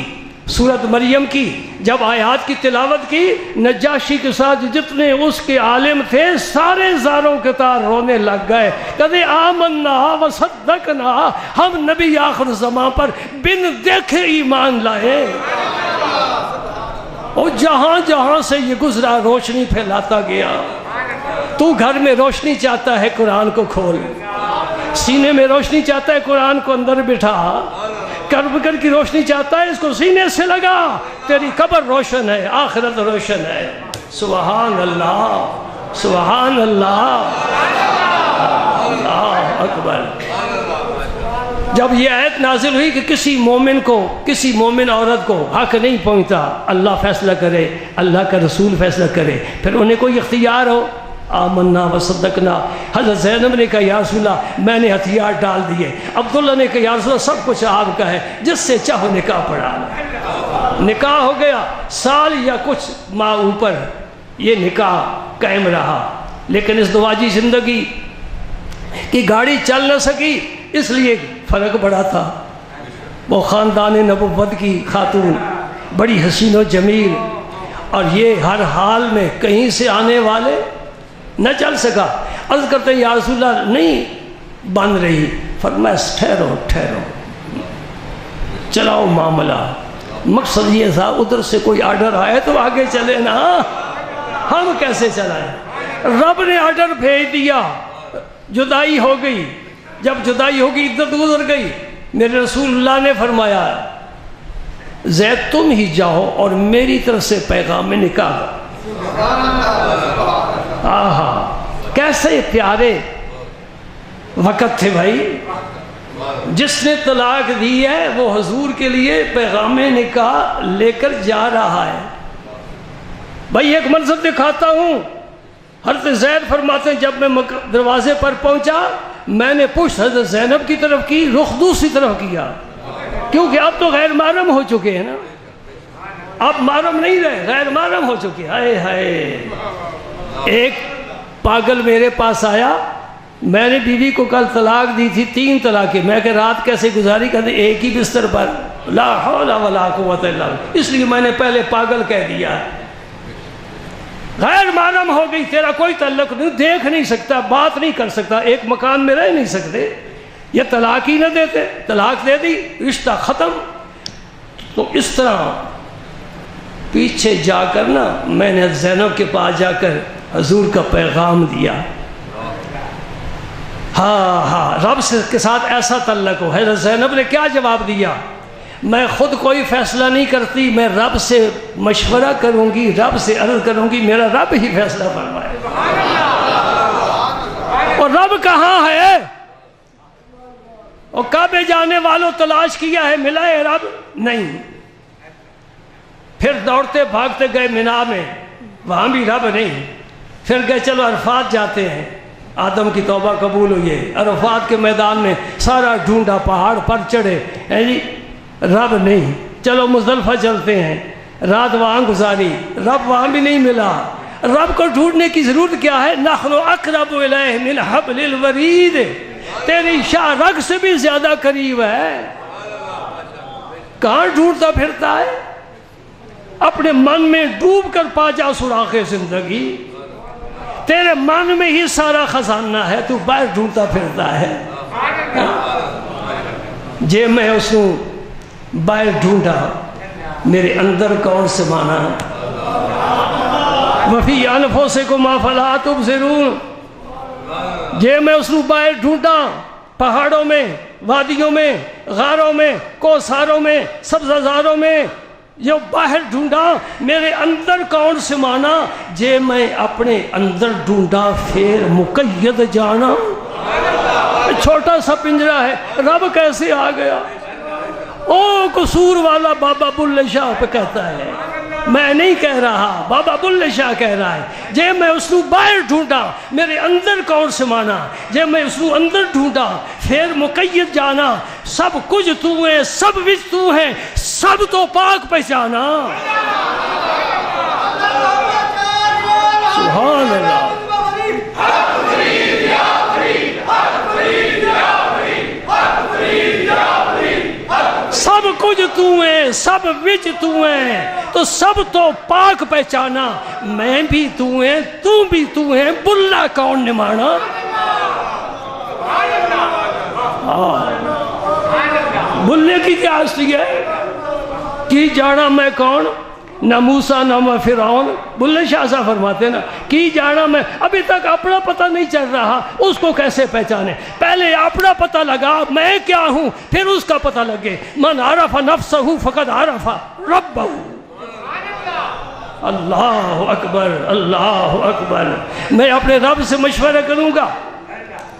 سورت مریم کی جب آیات کی تلاوت کی، نجاشی کے ساتھ جتنے اس کے عالم تھے سارے زاروں کے تار رونے لگ گئے، کہتے آمنا وصدقنا، ہم نبی آخر زمان پر بن دیکھے ایمان لائے۔ اور جہاں جہاں سے یہ گزرا روشنی پھیلاتا گیا۔ تو گھر میں روشنی چاہتا ہے قرآن کو کھول، سینے میں روشنی چاہتا ہے قرآن کو اندر بٹھا، کربکر کی روشنی چاہتا ہے اس کو سینے سے لگا، تیری قبر روشن ہے، آخرت روشن ہے۔ سبحان اللہ، سبحان اللہ، اللہ اکبر۔ جب یہ آیت نازل ہوئی کہ کسی مومن کو، کسی مومن عورت کو حق نہیں پہنچتا، اللہ فیصلہ کرے، اللہ کا رسول فیصلہ کرے، پھر انہیں کوئی اختیار ہو، آمنا وصدقنا۔ حضرت زینب نے کہا یا رسول اللہ میں نے ہتھیار ڈال دیے۔ عبداللہ نے کہا یا رسول اللہ سب کچھ آپ کا ہے، جس سے چاہو نکاح پڑھا لو۔ نکاح ہو گیا، سال یا کچھ ماہ اوپر یہ نکاح قائم رہا، لیکن اس دواجی زندگی کی گاڑی چل نہ سکی، اس لیے فرق بڑا تھا۔ وہ خاندان نبوت کی خاتون بڑی حسین و جمیل، اور یہ ہر حال میں کہیں سے آنے والے نہ چل سکا۔ عرض کرتے ہیں یا رسول اللہ نہیں بن رہی، فرمایا ٹھہرو ٹھہرو، چلاؤ معاملہ۔ مقصد یہ تھا ادھر سے کوئی آرڈر آئے تو آگے چلے نا، ہم کیسے چلائیں؟ رب نے آرڈر بھیج دیا، جدائی ہو گئی۔ جب جدائی ہوگی عدت گزر گئی، میرے رسول اللہ نے فرمایا زید تم ہی جاؤ اور میری طرف سے پیغام نکاح۔ آہا کیسے پیارے وقت تھے بھائی۔ جس نے طلاق دی ہے وہ حضور کے لیے پیغام نکاح لے کر جا رہا ہے۔ بھائی ایک منظر دکھاتا ہوں، حضرت زید فرماتے ہیں جب میں دروازے پر پہنچا میں نے پشت حضرت زینب کی طرف کی، رخ دوسری طرف کیا، کیونکہ اب تو غیر محرم ہو چکے ہیں نا، اب محرم نہیں رہے، غیر محرم ہو چکے۔ ہائے ہائے، ایک پاگل میرے پاس آیا، میں نے بیوی کو کل طلاق دی تھی، 3 طلاقیں، میں کہ رات کیسے گزاری؟ کہتے ایک ہی بستر پر، لا حول ولا قوت الا باللہ، اس لیے میں نے پہلے پاگل کہہ دیا۔ غیر محرم ہو گئی، تیرا کوئی تعلق نہیں، دیکھ نہیں سکتا، بات نہیں کر سکتا، ایک مکان میں رہ نہیں سکتے، یہ طلاق ہی نہ دیتے، طلاق دے دی، رشتہ ختم۔ تو اس طرح پیچھے جا کر نا میں نے زینب کے پاس جا کر حضور کا پیغام دیا۔ ہاں رب کے ساتھ ایسا تعلق ہو۔ حضرت زینب نے کیا جواب دیا؟ میں خود کوئی فیصلہ نہیں کرتی، میں رب سے مشورہ کروں گی، رب سے عرض کروں گی، میرا رب ہی فیصلہ فرمائے۔ اور رب کہاں ہے؟ اور کعبے جانے والوں تلاش کیا ہے، ملا ہے رب؟ نہیں۔ پھر دوڑتے بھاگتے گئے مینا میں، وہاں بھی رب نہیں۔ پھر گئے چلو عرفات جاتے ہیں، آدم کی توبہ قبول ہوئی ہے، عرفات کے میدان میں سارا ڈھونڈا، پہاڑ پر چڑھے، جی رب نہیں۔ چلو مزدلفہ چلتے ہیں، رات وہاں گزاری، رب وہاں بھی نہیں ملا۔ رب کو ڈھونڈنے کی ضرورت کیا ہے؟ نحن اقرب الیہ من حبل الورید، تیری شاہ رگ سے بھی زیادہ قریب ہے. کہاں ڈھونڈتا پھرتا ہے؟ اپنے من میں ڈوب کر پا جا سراغ زندگی. تیرے من میں ہی سارا خزانہ ہے، تو باہر ڈھونڈتا پھرتا ہے. جے میں اس کو باہر ڈھونڈا، میرے اندر کون سمانا؟ وفی انفسکم افلا تبصرون. جے میں اس کو باہر ڈھونڈا، پہاڑوں میں، وادیوں میں، غاروں میں، کوثاروں میں، سبززاروں میں، جو باہر ڈھونڈا، میرے اندر کون سمانا؟ جے میں اپنے اندر ڈھونڈا پھر مقید جانا. چھوٹا سا پنجرا ہے، رب کیسے آ گیا؟ او قصور والا بابا بلے شاہ پہ کہتا ہے، میں نہیں کہہ رہا، بابا بلے شاہ کہہ رہا ہے. جے میں اس کو باہر ڈھونڈا، میرے اندر کون سمانا؟ جے میں اس کو اندر ڈھونڈا پھر مقید جانا. سب کچھ تو ہے، سب وچ تو ہے، سب تو پاک پہچانا. سبحان اللہ. سب کچھ تو ہے، سب وچ تو ہے، تو سب تو پاک پہچانا. میں بھی تو ہے، تو بھی تو ہے، بلا کون نمانا؟ بلے کی کیا اصلی ہے؟ کی جانا میں کون؟ نہ موسیٰ نہ میں فرعون. بلے شاہ صاحب فرماتے ہیں نا، کی جانا میں، ابھی تک اپنا پتہ نہیں چل رہا، اس کو کیسے پہچانے؟ پہلے اپنا پتہ لگا میں کیا ہوں، پھر اس کا پتہ لگے. من عرف نفسہ فقد عرف ربہ. اللہ اکبر، اللہ اکبر. میں اپنے رب سے مشورہ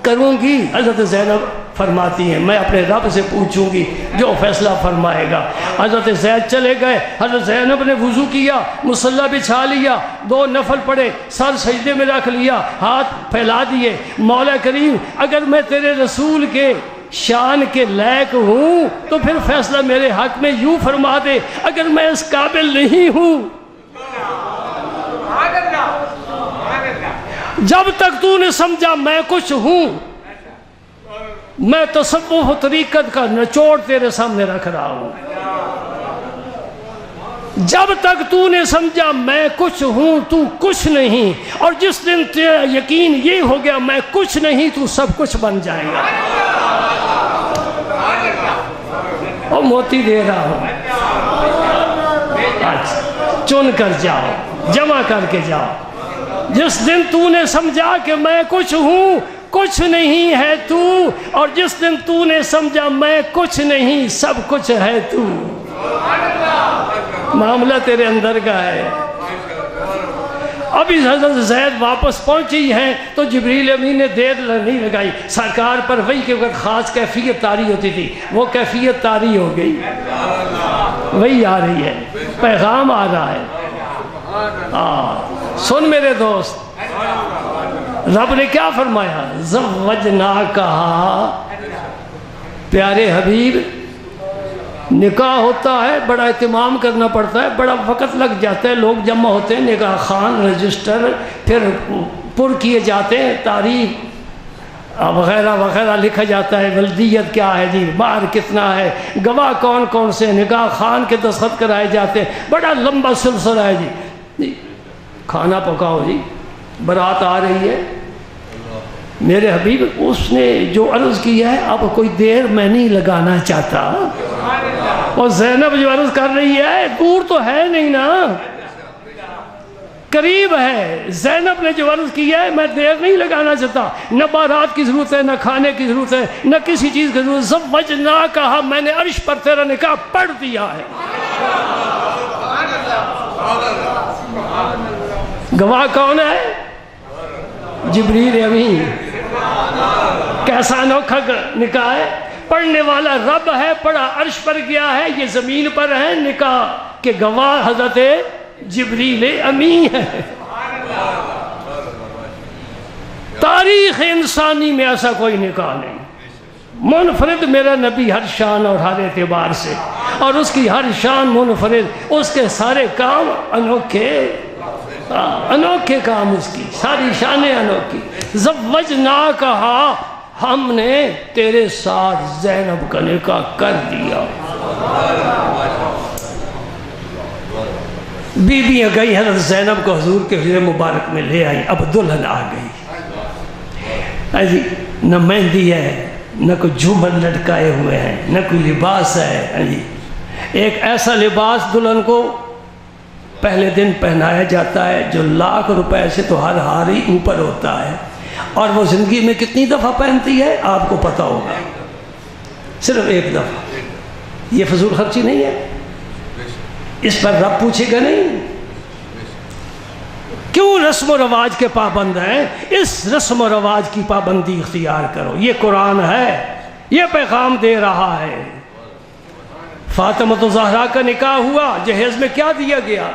کروں گی. حضرت زینب فرماتی ہیں میں اپنے رب سے پوچھوں گی جو فیصلہ فرمائے گا. حضرت زید چلے گئے. حضرت زینب نے وضو کیا، مصلی بچھا لیا، 2 نفل پڑھے، سر سجدے میں رکھ لیا، ہاتھ پھیلا دیے. مولا کریم اگر میں تیرے رسول کے شان کے لائق ہوں تو پھر فیصلہ میرے حق میں یوں فرما دے، اگر میں اس قابل نہیں ہوں. جب تک تو نے سمجھا میں کچھ ہوں، میں تصوف و طریقت کا نچوڑ تیرے سامنے رکھ رہا ہوں. جب تک تو نے سمجھا میں کچھ ہوں تو کچھ نہیں، اور جس دن تیرا یقین یہ ہو گیا میں کچھ نہیں تو سب کچھ بن جائے گا. اور موتی دے رہا ہوں، چن کر جاؤ، جمع کر کے جاؤ. جس دن تو نے سمجھا کہ میں کچھ ہوں، کچھ نہیں ہے تو، اور جس دن تو نے سمجھا میں کچھ نہیں، سب کچھ ہے تو. معاملہ تیرے اندر کا ہے. ابھی حضرت زید واپس پہنچی ہیں تو جبریل امین نے دیر نہیں لگائی. سرکار پر وحی کے وقت خاص کیفیت طاری ہوتی تھی، وہ کیفیت طاری ہو گئی. وہی آ رہی ہے، پیغام آ رہا ہے. سن میرے دوست، رب نے کیا فرمایا؟ زوجناکہا. پیارے حبیب، نکاح ہوتا ہے، بڑا اہتمام کرنا پڑتا ہے، بڑا وقت لگ جاتا ہے، لوگ جمع ہوتے ہیں، نکاح خان، رجسٹر، پھر پر کیے جاتے ہیں، تاریخ وغیرہ وغیرہ لکھا جاتا ہے، ولدیت کیا ہے جی، مہر کتنا ہے، گواہ کون کون سے، نکاح خان کے دستخط کرائے جاتے ہیں، بڑا لمبا سلسلہ ہے جی. کھانا پکاؤ جی، برات آ رہی ہے. میرے حبیب اس نے جو عرض کیا ہے اب کوئی دیر میں نہیں لگانا چاہتا. اور زینب جو عرض کر رہی ہے دور تو ہے نہیں نا، قریب ہے. زینب نے جو عرض کیا ہے میں دیر نہیں لگانا چاہتا، نہ بارات کی ضرورت ہے، نہ کھانے کی ضرورت ہے، نہ کسی چیز کی ضرورت. زوجناکہا، میں نے عرش پر تیرا نکاح پڑھ دیا ہے. گواہ کون ہے؟ جبریل امین. کیسا انوکھا نکاح ہے. پڑھنے والا رب ہے، پڑھا عرش پر گیا ہے، یہ زمین پر ہے. نکاح کے گواہ حضرت جبریل امین ہے. تاریخ انسانی میں ایسا کوئی نکاح نہیں. منفرد میرا نبی ہر شان اور ہر اعتبار سے، اور اس کی ہر شان منفرد، اس کے سارے کام انوکھے. انوکھے کام اس کی، ساری شانیں انوکھی. زوجناکہا، ہم نے تیرے ساتھ زینب کا نکاح کر دیا. بیویاں گئی حضرت زینب کو حضور کے حجرے مبارک میں لے آئی. اب دلہن آ گئی. جی نہ مہندی ہے، نہ کوئی جھومر لٹکائے ہوئے ہیں، نہ کوئی لباس ہے. جی ایک ایسا لباس دلہن کو پہلے دن پہنایا جاتا ہے جو لاکھ روپے سے تو ہر ہاری اوپر ہوتا ہے، اور وہ زندگی میں کتنی دفعہ پہنتی ہے آپ کو پتہ ہوگا، صرف ایک دفعہ. یہ فضول خرچی نہیں ہے، اس پر رب پوچھے گا نہیں. کیوں رسم و رواج کے پابند ہیں؟ اس رسم و رواج کی پابندی اختیار کرو. یہ قرآن ہے، یہ پیغام دے رہا ہے. فاطمہ الزہرا کا نکاح ہوا، جہیز میں کیا دیا گیا؟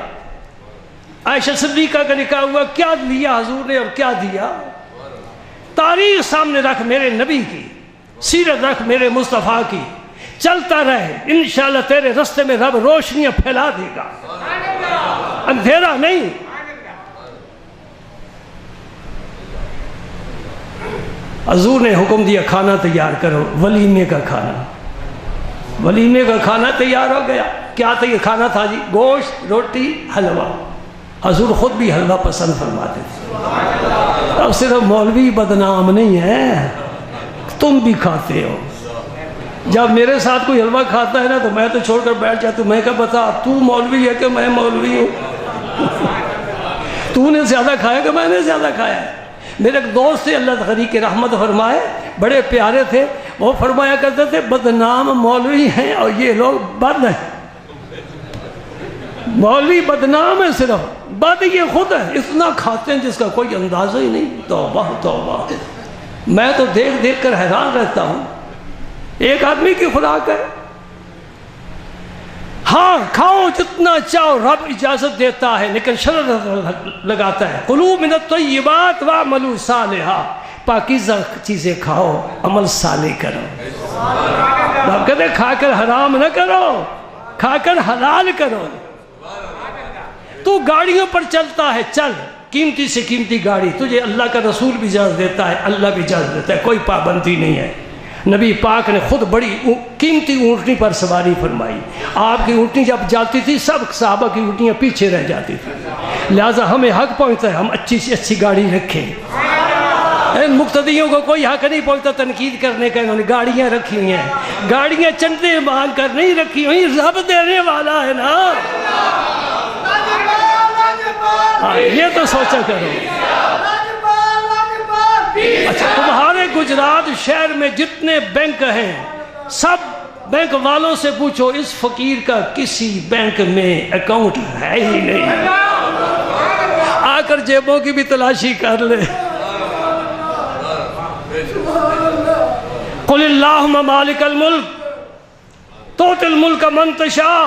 عائشہ صدیقہ کا نکاح ہوا، کیا لیا حضور نے اور کیا دیا؟ تاریخ سامنے رکھ میرے نبی کی، سیرت رکھ میرے مصطفیٰ کی، چلتا رہے. انشاءاللہ تیرے رستے میں رب روشنیاں پھیلا دے گا، اندھیرا نہیں. حضور نے حکم دیا کھانا تیار کرو، ولیمے کا کھانا. ولیمے کا کھانا تیار ہو گیا. کیا تیار کھانا تھا جی؟ گوشت، روٹی، حلوہ. حضور خود بھی حلوہ پسند فرماتے تھے. اب صرف مولوی بدنام نہیں ہے، تم بھی کھاتے ہو. جب میرے ساتھ کوئی حلوہ کھاتا ہے نا تو میں تو چھوڑ کر بیٹھ جاتا ہوں. میں کہا بتا تو مولوی ہے کہ میں مولوی ہوں؟ تو نے زیادہ کھایا کہ میں نے زیادہ کھایا ہے؟ میرے ایک دوست تھے، اللہ غنی کی رحمت فرمائے، بڑے پیارے تھے. وہ فرمایا کرتے تھے بدنام مولوی ہیں اور یہ لوگ بد ہیں. مولوی بدنام ہے، صرف بد یہ خود ہے. اتنا کھاتے ہیں جس کا کوئی اندازہ ہی نہیں. توبہ توبہ. میں تو دیکھ دیکھ کر حیران رہتا ہوں. ایک آدمی کی خوراک ہے. ہاں کھاؤ جتنا چاہو، رب اجازت دیتا ہے، لیکن شرط لگاتا ہے. کلوا من الطیبات واعملوا صالحا. پاکیزہ چیزیں کھاؤ، عمل صالح کرو. رب کہتے کھا کر حرام نہ کرو، کھا کر حلال کرو. تو گاڑیوں پر چلتا ہے، چل، قیمتی سے قیمتی گاڑی تجھے اللہ کا رسول بھی اجازت دیتا ہے، اللہ بھی اجازت دیتا ہے، کوئی پابندی نہیں ہے. نبی پاک نے خود بڑی قیمتی اونٹنی پر سواری فرمائی. آپ کی اونٹنی جب جاتی تھی سب صحابہ کی اونٹنیاں پیچھے رہ جاتی تھی. لہٰذا ہمیں حق پہنچتا ہے ہم اچھی سے اچھی گاڑی رکھیں. ان مقتدیوں کو کوئی حق نہیں پہنچتا تنقید کرنے کا. انہوں نے گاڑیاں رکھی ہوئی ہیں، گاڑیاں چندے مانگ کر نہیں رکھی ہوئی، رب دینے والا ہے نا. یہ تو سوچا کرو. اچھا تمہارے گجرات شہر میں جتنے بینک ہیں سب بینک والوں سے پوچھو اس فقیر کا کسی بینک میں اکاؤنٹ ہے ہی نہیں. آ کر جیبوں کی بھی تلاشی کر لے. قل اللہم مالک الملک تؤتی الملک من تشاء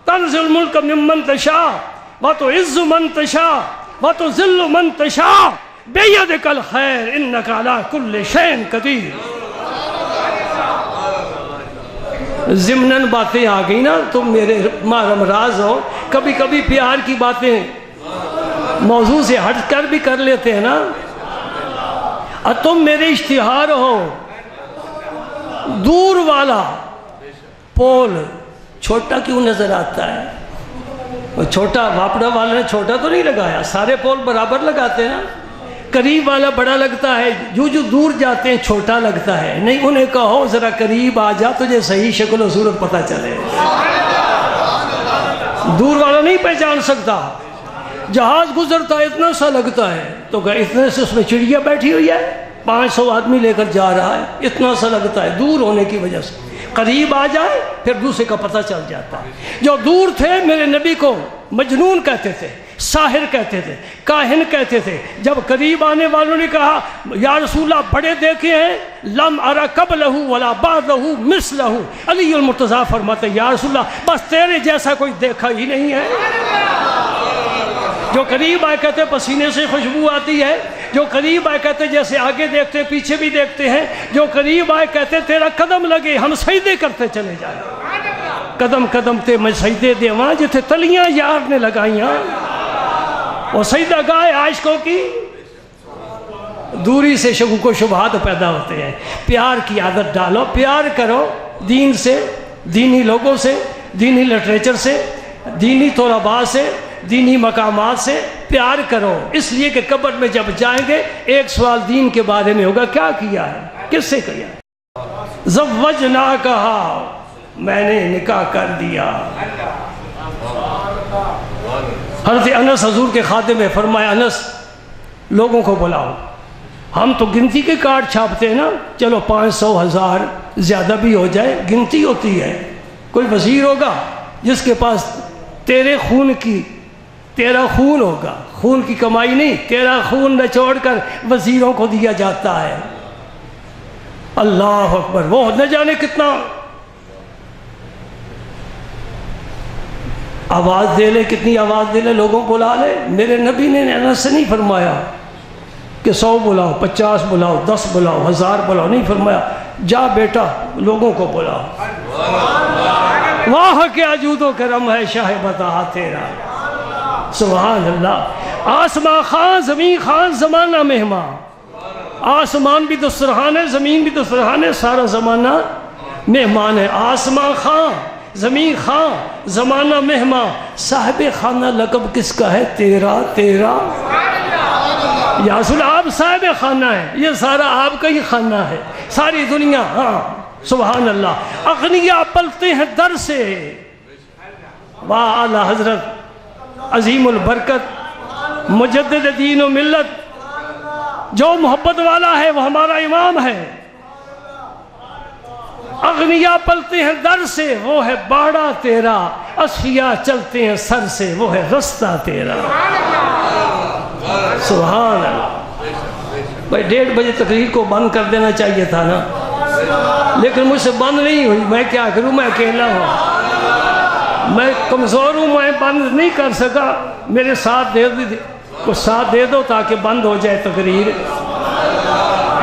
تنزع الملک ممن تشاء وتعز من تشاء وتذل من تشاء بیدک الخیر انک علی کل شیء قدیر. ضمناً باتیں آ گئی نا، تم میرے محرم راز ہو. کبھی کبھی پیار کی باتیں موضوع سے ہٹ کر بھی کر لیتے ہیں نا. اور تم میرے اشتہار ہو. دور والا پول چھوٹا کیوں نظر آتا ہے؟ وہ چھوٹا واپڑا والا نے چھوٹا تو نہیں لگایا، سارے پول برابر لگاتے ہیں نا. قریب والا بڑا لگتا ہے، جو دور جاتے ہیں چھوٹا لگتا ہے. نہیں انہیں کہو ذرا قریب آ جا تجھے صحیح شکل و صورت پتہ چلے. دور والا نہیں پہچان سکتا. جہاز گزرتا ہے اتنا سا لگتا ہے تو کہ اتنے سے اس میں چڑیا بیٹھی ہوئی ہے، 500 آدمی لے کر جا رہا ہے، اتنا سا لگتا ہے دور ہونے کی وجہ سے. قریب آ جائے پھر دوسرے کا پتہ چل جاتا ہے. جو دور تھے میرے نبی کو مجنون کہتے تھے، ساحر کہتے تھے، کاہن کہتے تھے. جب قریب آنے والوں نے کہا یا رسول اللہ بڑے دیکھے ہیں، لم ارى قبلہ ولا بعدہ مثلہ. علی المرتضیٰ فرماتے یا رسول اللہ بس تیرے جیسا کوئی دیکھا ہی نہیں ہے. جو قریب آئے کہتے پسینے سے خوشبو آتی ہے، جو قریب آئے کہتے جیسے آگے دیکھتے ہیں پیچھے بھی دیکھتے ہیں، جو قریب آئے کہتے تیرا قدم لگے ہم سجدے کرتے چلے جائیں. قدم قدم تے میں سجدے دیواں جتھے تلیاں یار نے لگائیاں. وہ سجدہ گاہ عاشقوں کی دوری سے شکوک و شبہات پیدا ہوتے ہیں. پیار کی عادت ڈالو، پیار کرو دین سے، دینی لوگوں سے، دینی لٹریچر سے، دینی طلباء سے، دینی مقامات سے پیار کرو، اس لیے کہ قبر میں جب جائیں گے ایک سوال دین کے بارے میں ہوگا، کیا کیا ہے، کس سے کیا ہے. زوجناکہا، میں نے نکاح کر دیا. حضرت انس حضور کے خادم میں فرمایا، انس لوگوں کو بلاؤ. ہم تو گنتی کے کارڈ چھاپتے ہیں نا، چلو 500 1000 زیادہ بھی ہو جائے، گنتی ہوتی ہے. کوئی وزیر ہوگا جس کے پاس تیرے خون کی، تیرا خون ہوگا، خون کی کمائی نہیں، تیرا خون نچوڑ کر وزیروں کو دیا جاتا ہے. اللہ اکبر، وہ نہ جانے کتنا آواز دے لے، کتنی آواز دے لے، لوگوں کو بلا لے. میرے نبی نے انس سے نہیں فرمایا کہ 100 بلاؤ، 50 بلاؤ، 10 بلاؤ، 1000 بلاؤ، نہیں فرمایا جا بیٹا لوگوں کو بلاؤ. واہ کیا جود و کرم ہے شاہ بتا تیرا، سبحان اللہ. آسمان خان زمین خان زمانہ مہمان، آسمان بھی دسترخوان ہے، زمین بھی دسترخوان ہے، سارا زمانہ مہمان ہے. آسمان خان، زمین خان، زمانہ مہمان. صاحب خانہ لقب کس کا ہے؟ تیرا. تیرا یا رسول آپ صاحب خانہ ہے، یہ سارا آپ کا ہی خانہ ہے، ساری دنیا. ہاں سبحان اللہ. اغنیاء پلتے ہیں در سے. واہ اعلیٰ حضرت عظیم البرکت مجدد دین و ملت، جو محبت والا ہے وہ ہمارا امام ہے. اغنیاء پلتے ہیں در سے، وہ ہے باڑا تیرا. اصفیاء چلتے ہیں سر سے، وہ ہے رستہ تیرا. سبحان اللہ. بھائی 1:30 بجے تقریر کو بند کر دینا چاہیے تھا نا، لیکن مجھ سے بند نہیں ہوئی. میں کیا کروں، میں اکیلا ہوں، میں کمزور ہوں، میں بند نہیں کر سکا. میرے ساتھ دے دو، کچھ ساتھ دے دو تاکہ بند ہو جائے تقریر.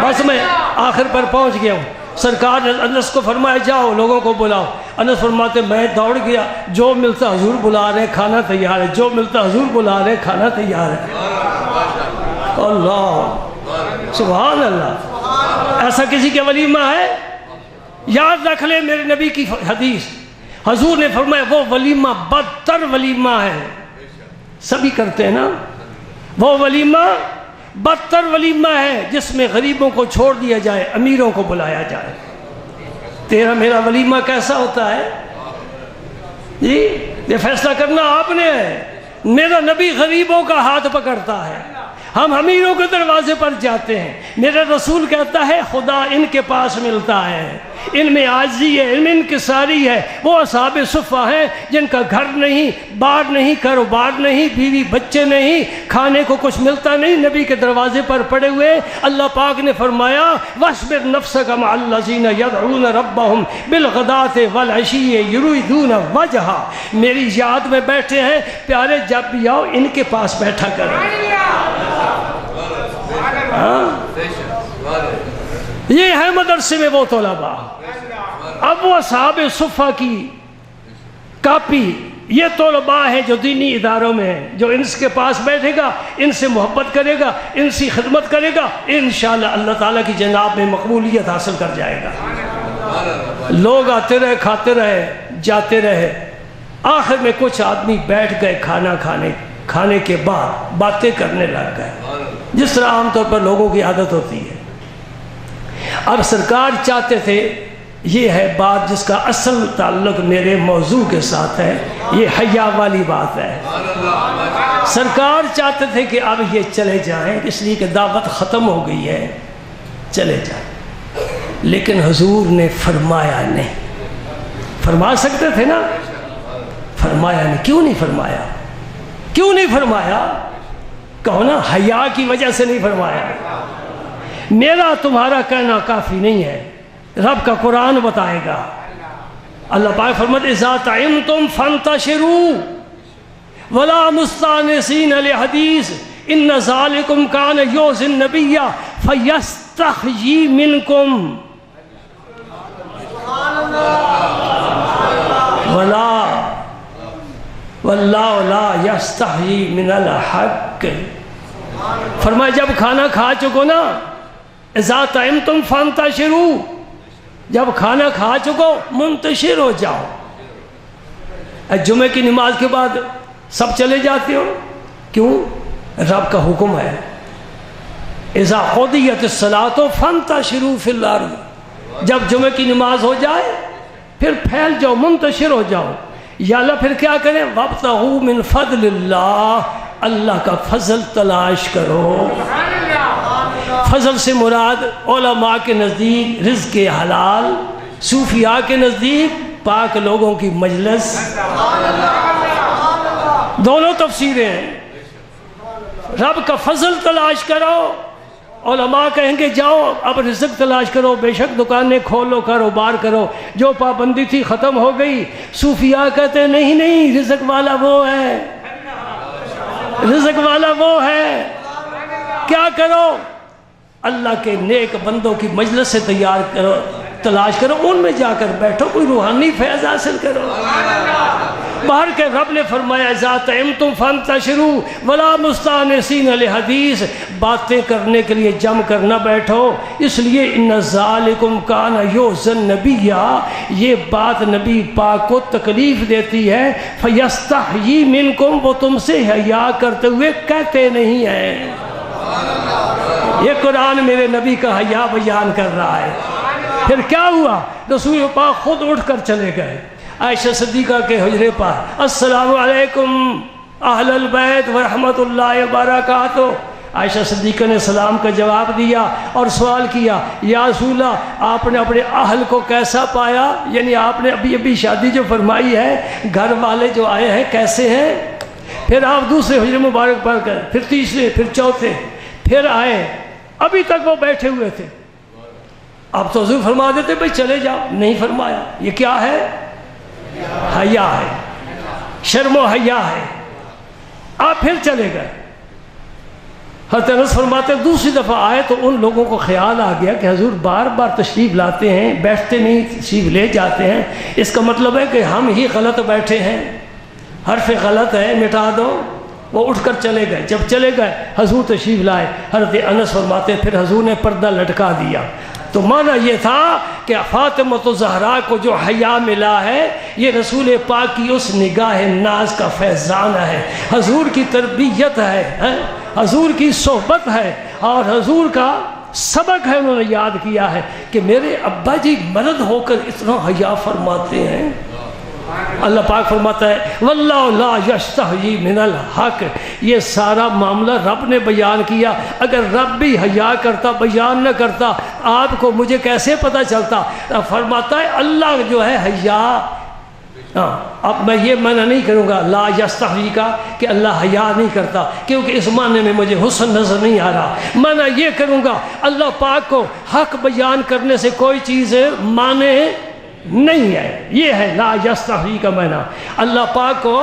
بس میں آخر پر پہنچ گیا ہوں. سرکار نے انس کو فرمایا جاؤ لوگوں کو بلاؤ. انس فرماتے میں دوڑ گیا، جو ملتا حضور بلا رہے، کھانا تیار ہے، جو ملتا حضور بلا رہے، کھانا تیار ہے. اللہ سبحان اللہ. ایسا کسی کے ولیمہ ہے؟ یاد رکھ لے میرے نبی کی حدیث. حضور نے فرمایا وہ ولیمہ بدتر ولیمہ ہے. سبھی کرتے ہیں نا. وہ ولیمہ بدتر ولیمہ ہے جس میں غریبوں کو چھوڑ دیا جائے، امیروں کو بلایا جائے. تیرا میرا ولیمہ کیسا ہوتا ہے جی؟ یہ فیصلہ کرنا آپ نے ہے. میرا نبی غریبوں کا ہاتھ پکڑتا ہے، ہم امیروں کے دروازے پر جاتے ہیں. میرا رسول کہتا ہے خدا ان کے پاس ملتا ہے، ان میں عاجزی ہے، ان میں انکساری ہے. وہ اصحاب صفہ ہیں جن کا گھر نہیں، بار نہیں، کاروبار نہیں، بیوی بچے نہیں، کھانے کو کچھ ملتا نہیں، نبی کے دروازے پر پڑے ہوئے. اللہ پاک نے فرمایا وَاصْبِرْ نَفْسَكَ مَعَ الَّذِينَ يَدْعُونَ رَبَّهُمْ بِالْغَدَاةِ وَالْعَشِيِّ يُرِيدُونَ وَجْهَهُ. میری یاد میں بیٹھے ہیں پیارے، جب بھی آؤ ان کے پاس بیٹھا کرو. یہ ہے مدرسے میں وہ طلباء. اب وہ اصحاب صفہ کی کاپی یہ طلباء ہیں جو دینی اداروں میں ہیں، جو ان کے پاس بیٹھے گا، ان سے محبت کرے گا، ان سے خدمت کرے گا، انشاءاللہ اللہ تعالیٰ کی جناب میں مقبولیت حاصل کر جائے گا. لوگ آتے رہے، کھاتے رہے، جاتے رہے. آخر میں کچھ آدمی بیٹھ گئے کھانا کھانے کے بعد باتیں کرنے لگ گئے، جس طرح عام طور پر لوگوں کی عادت ہوتی ہے. اب سرکار چاہتے تھے، یہ ہے بات جس کا اصل تعلق میرے موضوع کے ساتھ ہے، یہ حیا والی بات ہے. سرکار چاہتے تھے کہ اب یہ چلے جائیں، اس لیے کہ دعوت ختم ہو گئی ہے، چلے جائیں. لیکن حضور نے فرمایا نہیں. فرما سکتے تھے نا، فرمایا نہیں. کیوں نہیں فرمایا؟ کیوں نہیں فرمایا؟ کہو نا حیا کی وجہ سے نہیں فرمایا. میرا تمہارا کہنا کافی نہیں ہے، رب کا قرآن بتائے گا. اللہ پاک فرماتے اذا طعمتم فانتشروا ولا مستانسین لحدیث ان ذالکم کان یؤذی النبی فیستحیی منکم واللہ لا یستحیی من الحق الحق. فرمایا جب کھانا کھا چکو نا، اذا طعمتم فانتشروا، جب کھانا کھا چکو منتشر ہو جاؤ. جمعے کی نماز کے بعد سب چلے جاتے ہو، کیوں؟ رب کا حکم ہے اذا قضیت الصلاۃ فانتشروا فی الارض. جب جمعے کی نماز ہو جائے پھر پھیل جاؤ، منتشر ہو جاؤ. یا اللہ پھر کیا کریں؟ وابتغوا من فضل اللہ، اللہ کا فضل تلاش کرو. فضل سے مراد علماء کے نزدیک رزق حلال، صوفیاء کے نزدیک پاک لوگوں کی مجلس. دونوں تفسیریں ہیں. رب کا فضل تلاش کرو، علماء کہیں گے جاؤ اب رزق تلاش کرو، بے شک دکانیں کھولو، کاروبار کرو، جو پابندی تھی ختم ہو گئی. صوفیاء کہتے ہیں نہیں نہیں، رزق والا وہ ہے، رزق والا وہ ہے. کیا کرو؟ اللہ کے نیک بندوں کی مجلس سے تیار کرو، تلاش کرو، ان میں جا کر بیٹھو، کوئی روحانی فیض حاصل کرو. باہر کے رب نے فرمایا ذات طعمتم فانتشروا ولا مستانسین لحدیث، باتیں کرنے کے لیے جم کر نہ بیٹھو، اس لیے ان ذالکم کان یؤذی النبی، یہ بات نبی پاک کو تکلیف دیتی ہے. فیستحیی منکم، وہ تم سے حیا کرتے ہوئے کہتے نہیں ہیں. یہ قرآن میرے نبی کا حیا بیان کر رہا ہے. پھر کیا ہوا؟ رسول پاک خود اٹھ کر چلے گئے عائشہ صدیقہ کے حجرے پر. السلام علیکم اہل البیت ورحمۃ اللہ وبرکاتہ. عائشہ صدیقہ نے سلام کا جواب دیا اور سوال کیا یا رسول اللہ آپ نے اپنے اہل کو کیسا پایا؟ یعنی آپ نے ابھی شادی جو فرمائی ہے، گھر والے جو آئے ہیں کیسے ہیں؟ پھر آپ دوسرے حجرے مبارک پڑھ کر، پھر تیسرے، پھر چوتھے، پھر آئے. ابھی تک وہ بیٹھے ہوئے تھے. آپ تو حضور فرما دیتے بھئی چلے جاؤ، نہیں فرمایا. یہ کیا ہے؟ حیا ہے، شرم و حیا ہے. آپ پھر چلے گئے. حضرت انس فرماتے دوسری دفعہ آئے تو ان لوگوں کو خیال آ گیا کہ حضور بار بار تشریف لاتے ہیں، بیٹھتے نہیں، تشریف لے جاتے ہیں، اس کا مطلب ہے کہ ہم ہی غلط بیٹھے ہیں، حرف غلط ہے، مٹا دو. وہ اٹھ کر چلے گئے. جب چلے گئے حضور تشریف لائے. حضرت انس فرماتے پھر حضور نے پردہ لٹکا دیا. تو معنی یہ تھا کہ فاطمۃ الزہرا کو جو حیا ملا ہے یہ رسول پاک کی اس نگاہ ناز کا فیضان ہے، حضور کی تربیت ہے، حضور کی صحبت ہے اور حضور کا سبق ہے. انہوں نے یاد کیا ہے کہ میرے ابا جی مرد ہو کر اتنا حیا فرماتے ہیں. اللہ پاک فرماتا ہے واللہ لا یستحیی من الحق. یہ سارا معاملہ رب نے بیان کیا. اگر رب بھی حیا کرتا، بیان نہ کرتا، آپ کو مجھے کیسے پتہ چلتا؟ فرماتا ہے اللہ جو ہے حیا. اب میں یہ منع نہیں کروں گا لا یستحیی کا کہ اللہ حیا نہیں کرتا، کیونکہ اس معنی میں مجھے حسن نظر نہیں آ رہا. منع یہ کروں گا اللہ پاک کو حق بیان کرنے سے کوئی چیز مانے نہیں ہے. یہ ہے لا یستحیی کا معنی. اللہ پاک کو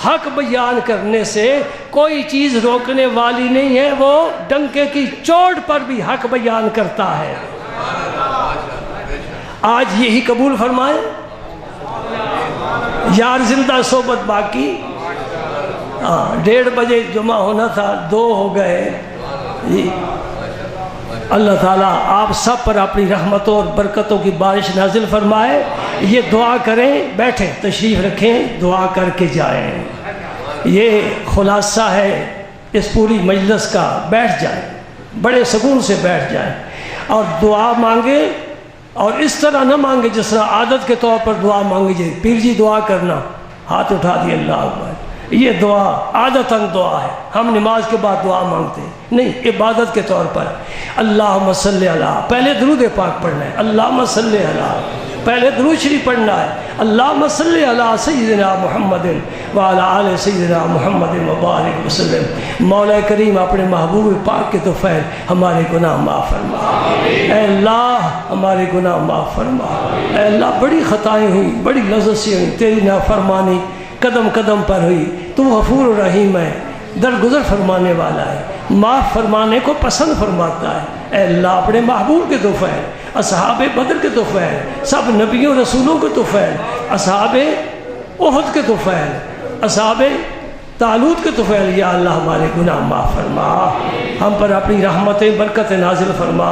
حق بیان کرنے سے کوئی چیز روکنے والی نہیں ہے. وہ ڈنکے کی چوٹ پر بھی حق بیان کرتا ہے. آج یہی قبول فرمائے. یار زندہ صحبت باقی. 1:30 بجے جمعہ ہونا تھا، 2 ہو گئے. اللہ تعالیٰ آپ سب پر اپنی رحمتوں اور برکتوں کی بارش نازل فرمائے. یہ دعا کریں، بیٹھیں، تشریف رکھیں، دعا کر کے جائیں. یہ خلاصہ ہے اس پوری مجلس کا. بیٹھ جائیں، بڑے سکون سے بیٹھ جائیں اور دعا مانگیں. اور اس طرح نہ مانگے جس طرح عادت کے طور پر دعا مانگی جائے. پیر جی دعا کرنا، ہاتھ اٹھا دیے اللہ اکبر. یہ دعا عادتاً دعا ہے، ہم نماز کے بعد دعا مانگتے ہیں نہیں، عبادت کے طور پر. اللہم صلی علی، پہلے درود پاک پڑھنا ہے. اللہم صلی علی، پہلے درود شریف پڑھنا ہے. اللہم صلی علی سیدنا محمد وعلی آل سیدنا محمد مبارک وسلم. مولا کریم اپنے محبوب پاک کے توفیل ہمارے گناہ معاف فرما. اے اللہ ہمارے گناہ معاف فرما. اے اللہ بڑی خطائیں ہوئی، بڑی لذت سے ہوئی، تیری نافرمانی قدم قدم پر ہوئی. تو غفور و رحیم ہے، درگزر فرمانے والا ہے، معاف فرمانے کو پسند فرماتا ہے. اے اللہ اپنے محبوب کے توفیل، اصحاب بدر کے توفیل، سب نبیوں رسولوں کے توفیل، اصحاب احد کے توفیل، اصحاب طالوت کے طفیل یا اللہ ہمارے گناہ معاف فرما، ہم پر اپنی رحمتیں برکت نازل فرما،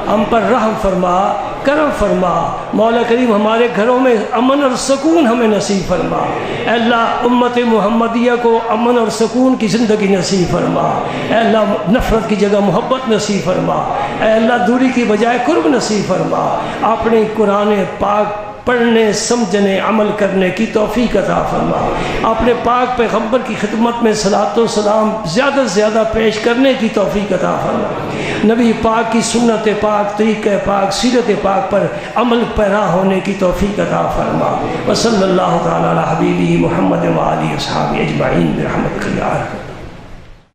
ہم پر رحم فرما، کرم فرما، مولا کریم ہمارے گھروں میں امن اور سکون ہمیں نصیب فرما، اے اللہ امت محمدیہ کو امن اور سکون کی زندگی نصیب فرما، اے اللہ نفرت کی جگہ محبت نصیب فرما، اے اللہ دوری کی بجائے قرب نصیب فرما، اپنے قرآن پاک پڑھنے سمجھنے عمل کرنے کی توفیق عطا فرما، اپنے پاک پیغمبر کی خدمت میں صلاۃ و سلام زیادہ سے زیادہ پیش کرنے کی توفیق عطا فرما، نبی پاک کی سنت پاک طریقہ پاک سیرت پاک پر عمل پیرا ہونے کی توفیق عطا فرما، وصلی اللہ تعالی علی حبیبہ محمد و آلہ و اصحابہ اجمعین برحمتک یا ارحم